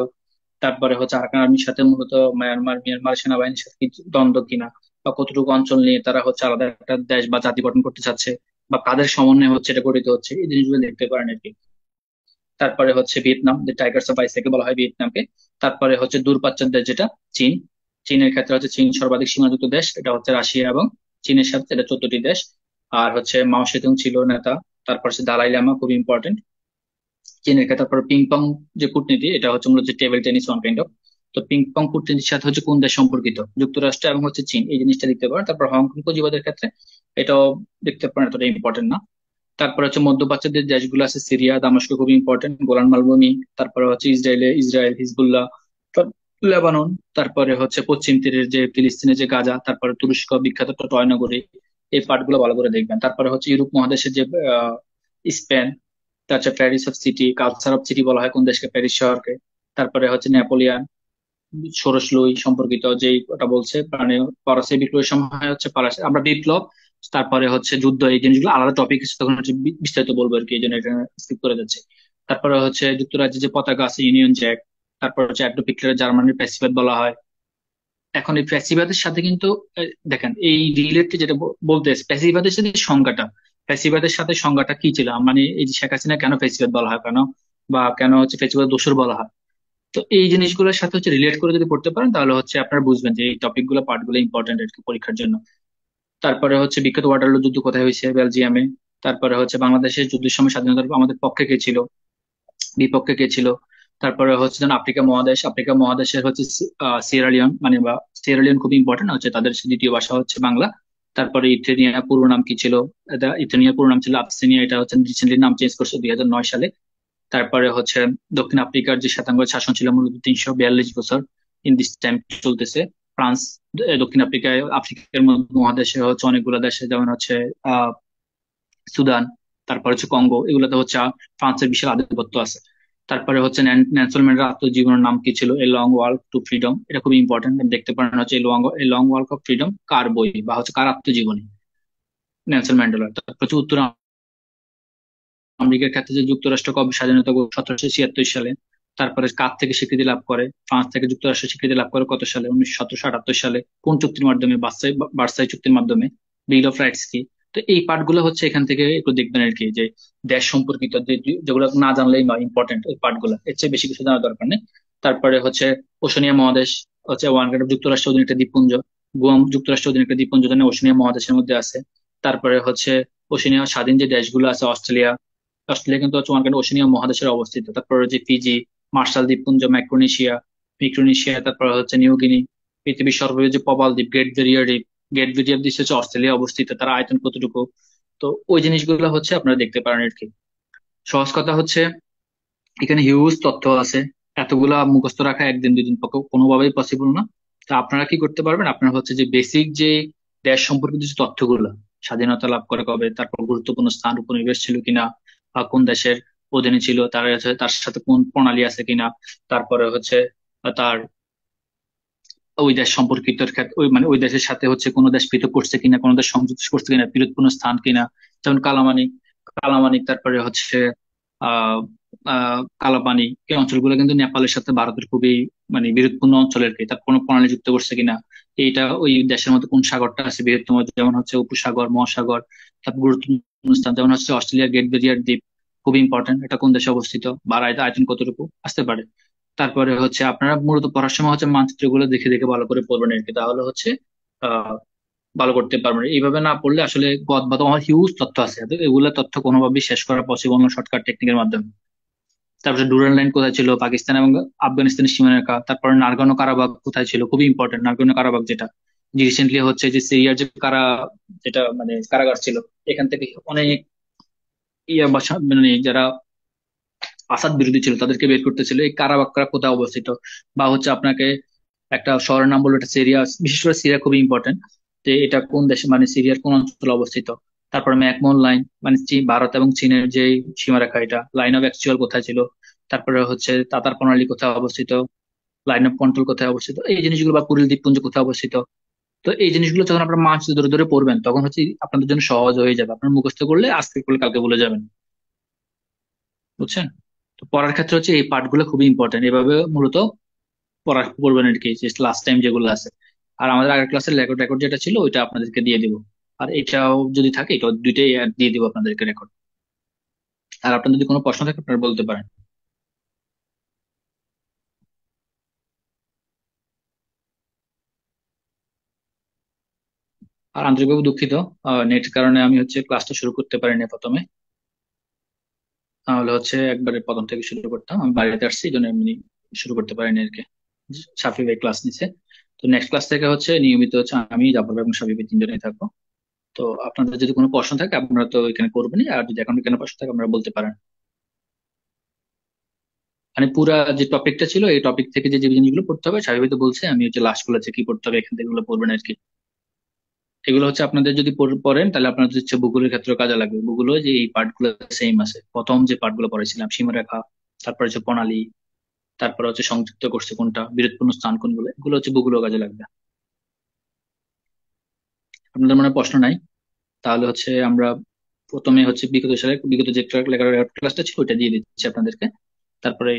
তারপরে হচ্ছে আরাকান আর্মির সাথে মূলত মিয়ানমার সেনাবাহিনীর সাথে কি দ্বন্দ্ব কিনা, বা কতটুকু অঞ্চল নিয়ে তারা হচ্ছে আলাদা একটা দেশ বা জাতি গঠন করতে চাচ্ছে, বা কাদের সমন্বয়ে হচ্ছে এটা গঠিত হচ্ছে, এই জিনিসগুলো দেখতে পারেন আর কি। তারপরে হচ্ছে ভিয়েতনাম, যে টাইগার্স অফ বাইসেকে বলা হয় ভিয়েতনামকে। তারপরে হচ্ছে দূরপ্রাচ্যের দেশ যেটা চীন, চীনের ক্ষেত্রে হচ্ছে চীন সর্বাধিক সীমাযুক্ত দেশ, এটা হচ্ছে রাশিয়া এবং চীনের সাথে, এটা 14টি দেশ। আর হচ্ছে মাও সেতুং ছিল নেতা। তারপর হচ্ছে দালাই লামা, খুব ইম্পর্টেন্ট চীনের ক্ষেত্রে। তারপর পিং পং যে কূটনীতি, এটা হচ্ছে মূলত table tennis one kind of. তো পিং পং কূটনীতির সাথে হচ্ছে কোন দেশ সম্পর্কিত, যুক্তরাষ্ট্র এবং হচ্ছে চীন, এই জিনিসটা দেখতে পারেন। তারপর হংকং পুঁজিবাদের ক্ষেত্রে এটাও দেখতে পারেন, এতটা ইম্পর্টেন্ট না। তারপরে হচ্ছে মধ্যপ্রাচ্যের যে দেশগুলো আছে, সিরিয়া, দামেস্ক খুবই ইম্পর্টেন্ট, গোলান মালভূমি, তারপরে হচ্ছে ইসরায়েল, হিজবুল্লাহ, লেবানন, তারপরে হচ্ছে পশ্চিম তীরের যে ফিলিস্তিনের যে গাজা, তারপরে তুরস্ক বিখ্যাত টয় নগরী, এই পার্টগুলো ভালো করে দেখবেন। তারপরে হচ্ছে ইউরোপ মহাদেশের যে স্পেন, তাছাড়া Paris of city, culture of city বলা হয় কোন দেশকে, প্যারিস শহরকে। তারপরে হচ্ছে নেপোলিয়ান, ষোড়শ লুই সম্পর্কিত যেই ওটা বলছে, মানে ফরাসি বিপ্লবের সময় হচ্ছে আমরা বিপ্লব, তারপরে হচ্ছে যুদ্ধ, এই জিনিসগুলো আলাদা টপিক, তখন হচ্ছে বিস্তারিত বলবো আর কি, এই জন্য এটা স্কিপ করে যাচ্ছে। তারপরে হচ্ছে যুক্তরাজ্যের যে পতাকা আছে, ইউনিয়ন জ্যাক। তারপর হচ্ছে অ্যাডলফ হিটলারের জার্মানির প্যাসিফাইড বলা হয়। এখন এই ফ্যাসিবাদের সাথে কিন্তু দেখেন এই রিলেটেড যেটা বলতে ফ্যাসিবাদের সাথে সংজ্ঞাটা, ফ্যাসিবাদের সাথে সংজ্ঞাটা কি ছিল, মানে এই যে শেখ হাসিনা কেন ফ্যাসিবাদ বলা হয়, কেন বা কেন হচ্ছে ফ্যাসিবাদ দোসর বলা হয়। তো এই জিনিসগুলোর সাথে হচ্ছে রিলেট করে যদি পড়তে পারেন তাহলে হচ্ছে আপনারা বুঝবেন যে এই টপিক গুলো পার্ট গুলো ইম্পর্টেন্ট আর কি পরীক্ষার জন্য। তারপরে হচ্ছে বিখ্যাত ওয়াটারলু যুদ্ধ কোথায় হয়েছে, বেলজিয়ামে। তারপরে হচ্ছে বাংলাদেশের যুদ্ধের সময় স্বাধীনতার আমাদের পক্ষে কে ছিল, বিপক্ষে কে ছিল। তারপরে হচ্ছে যেন আফ্রিকা মহাদেশ, আফ্রিকা মহাদেশের হচ্ছে সিয়েরালিয়ন, মানে বা সিয়েরালিয়ন খুব ইম্পর্টেন্ট হচ্ছে, তাদের দ্বিতীয় ভাষা হচ্ছে বাংলা। তারপরে ইথিওপিয়া পুরো নাম কি ছিল, ইথিওপিয়া পুরো নাম ছিল আবসিনিয়া, এটা হচ্ছে রিসেন্টলি নাম চেঞ্জ করছে 2009 সালে। তারপরে হচ্ছে দক্ষিণ আফ্রিকার যে শ্বেতাঙ্গ শাসন ছিল মূলত 342 বছর, ইন দিস টাইম চলতেছে। ফ্রান্স, দক্ষিণ আফ্রিকায় আফ্রিকার মহাদেশে হচ্ছে অনেকগুলো দেশে, যেমন হচ্ছে আহ সুদান, তারপর হচ্ছে কঙ্গো, এগুলোতে হচ্ছে ফ্রান্সের বিশাল আধিপত্য আছে। তারপরে হচ্ছে নেলসন ম্যান্ডেলার আত্মজীবনের নাম কি ছিল, a long walk to freedom, এটা খুবই ইম্পর্টেন্ট, দেখতে পারেন হচ্ছে a long walk of freedom কার বই বা হচ্ছে কার আত্মজীবনী, নেলসন ম্যান্ডেলার। তারপর হচ্ছে উত্তর আমেরিকার ক্ষেত্রে যে যুক্তরাষ্ট্র কবে স্বাধীনতা 1776 সালে। তারপরে কার থেকে স্বীকৃতি লাভ করে, ফ্রান্স থেকে যুক্তরাষ্ট্র স্বীকৃতি লাভ করে কত সালে, 1778 সালে। কোন চুক্তির মাধ্যমে, বার্সাই চুক্তির মাধ্যমে। বিল অফ রাইটস কি। তো এই পার্টগুলো হচ্ছে এখান থেকে একটু দেখবেন আর কি, যে দেশ সম্পর্কিত যেগুলো না জানলেই নয়, ইম্পর্টেন্ট এই পার্টগুলো, এর চেয়ে বেশি কিছু জানার দরকার নেই। তারপরে হচ্ছে ওশেনিয়া মহাদেশ হচ্ছে যুক্তরাষ্ট্র অধীনে একটা দ্বীপপুঞ্জ। গুয়াম যুক্তরাষ্ট্র অধীনে একটা দ্বীপপুঞ্জ, যেন ওশেনিয়া মহাদেশের মধ্যে আছে। তারপরে হচ্ছে ওশেনিয়া স্বাধীন যে দেশগুলো আছে, অস্ট্রেলিয়া, অস্ট্রেলিয়া কিন্তু হচ্ছে ওয়ানকান্ড ওশেনিয়া মহাদেশের অবস্থিত। তারপর হচ্ছে ফিজি, মার্শাল দ্বীপপুঞ্জ, মাইক্রোনেশিয়া, মিক্রোনেশিয়া, তারপর হচ্ছে নিউ গিনি। পৃথিবীর সর্ববৃহৎ যে প্রবাল দ্বীপ গ্রেট ব্যারিয়ার দ্বীপ, গ্রেট ব্যারিয়ার দ্বীপ হচ্ছে অস্ট্রেলিয়া অবস্থিত, তার আয়তন কতটুকু। তো ওই জিনিসগুলো হচ্ছে আপনারা দেখতে পারেন আর কি। সহজ কথা হচ্ছে এখানে হিউজ তথ্য আছে, এতগুলা মুখস্থ রাখা একদিন দুই দিন পক্ষে কোনোভাবেই পসিবল না। তা আপনারা কি করতে পারবেন, আপনারা হচ্ছে যে বেসিক যে দেশ সম্পর্কিত যে তথ্যগুলো, স্বাধীনতা লাভ করে কবে, তারপর গুরুত্বপূর্ণ স্থান উপনিবেশ ছিল কিনা, বা কোন দেশের অধীনে ছিল, তার হচ্ছে তার সাথে কোন প্রণালী আছে কিনা, তারপরে হচ্ছে তার ওই দেশ সম্পর্কিত ক্ষেত্রে ওই মানে ওই দেশের সাথে হচ্ছে কোনো দেশ পৃথক করছে কিনা, কোনো দেশ সংযুক্ত করছে কিনা, বিরোধপূর্ণ স্থান কিনা। যেমন কালামানি, তারপরে হচ্ছে আহ কালাপানি, এই অঞ্চলগুলো কিন্তু নেপালের সাথে ভারতের খুবই মানে বিরোধপূর্ণ অঞ্চলের কি, তার কোনো প্রণালী যুক্ত করছে কিনা। এইটা ওই দেশের মধ্যে কোন সাগরটা আছে বৃহত্তম, যেমন হচ্ছে উপসাগর, মহাসাগর। তারপর গুরুত্বপূর্ণ স্থান যেমন হচ্ছে অস্ট্রেলিয়ার গ্রেট ব্যারিয়ার দ্বীপ, খুবই ইম্পর্টেন্ট, এটা কোন দেশে অবস্থিত, বা এর আয়তন কতটুকু আসতে পারে। তারপরে হচ্ছে আপনারা মূলত পড়ার সময় হচ্ছে মানচিত্রগুলো দেখে দেখে ভালো করে পড়বেন আর কি, তাহলে হচ্ছে আহ ভালো করতে পারবেন। এইভাবে না পড়লে আসলে গদবাদ আমার হিউজ তথ্য আছে, তো এগুলো তথ্য কোনোভাবেই শেষ করা পসিবল না শর্টকাট টেকনিকের মাধ্যমে। তারপরে ডুরান্ড লাইন কোথায় ছিল, পাকিস্তান এবং আফগানিস্তানের সীমারেখা। তারপরে নাগর্নো কারাবাখ কোথায় ছিল, খুবই ইম্পর্টেন্ট, নাগর্নো কারাবাখ যেটা যে রিসেন্টলি হচ্ছে যে সিরিয়ার যে যেটা মানে কারাগার ছিল, এখান থেকে অনেক মানে যারা আসাদ বিরোধী ছিল তাদেরকে বের করতেছিল, এই কারাবাখরা কোথায় অবস্থিত। বা হচ্ছে আপনাকে একটা শহরের নাম বলবো, এটা সিরিয়া, বিশেষ করে সিরিয়া খুবই ইম্পর্টেন্ট, যে এটা কোন দেশে মানে সিরিয়ার কোন অঞ্চলে অবস্থিত। তারপরে ম্যাকমোহন লাইন, মানে ভারত এবং চীনের যে সীমারেখা, এটা লাইন অফ অ্যাকচুয়াল কোথায় ছিল। তারপরে হচ্ছে তাতার প্রণালী কোথায় অবস্থিত, লাইন অফ কন্ট্রোল কোথায় অবস্থিত, এই জিনিসগুলো, বা কুরিল দ্বীপপুঞ্জ কোথায় অবস্থিত। তো এই জিনিসগুলো যখন আপনার মানচিত্র ধরে ধরে পড়বেন তখন হচ্ছে আপনাদের জন্য সহজ হয়ে যাবে, আপনার মুখস্থ করলে আজকে করলে কালকে বলে যাবেন, বুঝছেন। তো পড়ার ক্ষেত্রে হচ্ছে এই পার্টগুলো খুবই ইম্পর্টেন্ট, এভাবে মূলত পড়া করবেন আর কি, যে লাস্ট টাইম যেগুলো আছে। আর আমাদের আগের ক্লাসের রেকর্ড রেকর্ড যেটা ছিল ওইটা আপনাদেরকে দিয়ে দিব। আর এটাও যদি থাকে এটাও দুইটাই add দিয়ে দিব আপনাদেরকে রেকর্ড। আর আপনার যদি কোনো প্রশ্ন থাকে আপনারা বলতে পারেন। আর আন্তরিকভাবে দুঃখিত, নেট কারণে আমি হচ্ছে ক্লাসটা শুরু করতে পারিনি প্রথমে, তাহলে হচ্ছে একবারে প্রথম থেকে শুরু করতাম, আমি বাড়িতে আসছি এই জন্য এমনি শুরু করতে পারিনি আর কি। সাফি ভাই ক্লাস নিছে। তো নেক্সট ক্লাস থেকে হচ্ছে নিয়মিত হচ্ছে আমি, জাফর ভাই এবং সাফি ভাই তিনজনেই থাকবো। তো আপনাদের যদি কোনো প্রশ্ন থাকে আপনারা তো এখানে করবেনই, আর যদি এখন কোনো প্রশ্ন থাকে আপনারা বলতে পারেন। মানে পুরা যে টপিকটা ছিল এই টপিক থেকে যে যে জিনিসগুলো পড়তে হবে সাহেব তো বলছে, আমি হচ্ছে লাস্ট গুলো কি পড়তে হবে এখান থেকে এগুলো পড়বেন আর কি। এগুলো হচ্ছে আপনাদের যদি পড়েন তাহলে আপনাদের হচ্ছে ভূগোলের ক্ষেত্রে কাজে লাগবে। ভূগোলে যে এই পার্ট গুলো সেম আছে, প্রথম যে পার্ট গুলো পড়েছিলাম সীমারেখা, তারপর হচ্ছে প্রণালী, তারপর হচ্ছে সংযুক্ত করছে কোনটা, বিরোধপূর্ণ স্থান কোনগুলো, এগুলো হচ্ছে ভূগোল কাজে লাগবে। আপনাদের মনে হয় প্রশ্ন নাই, তাহলে হচ্ছে আমরা প্রথমে হচ্ছে বিগত সালে বিগত যে লেখার ক্লাসটা ছিল ওইটা দিয়ে দিচ্ছি আপনাদেরকে। তারপরে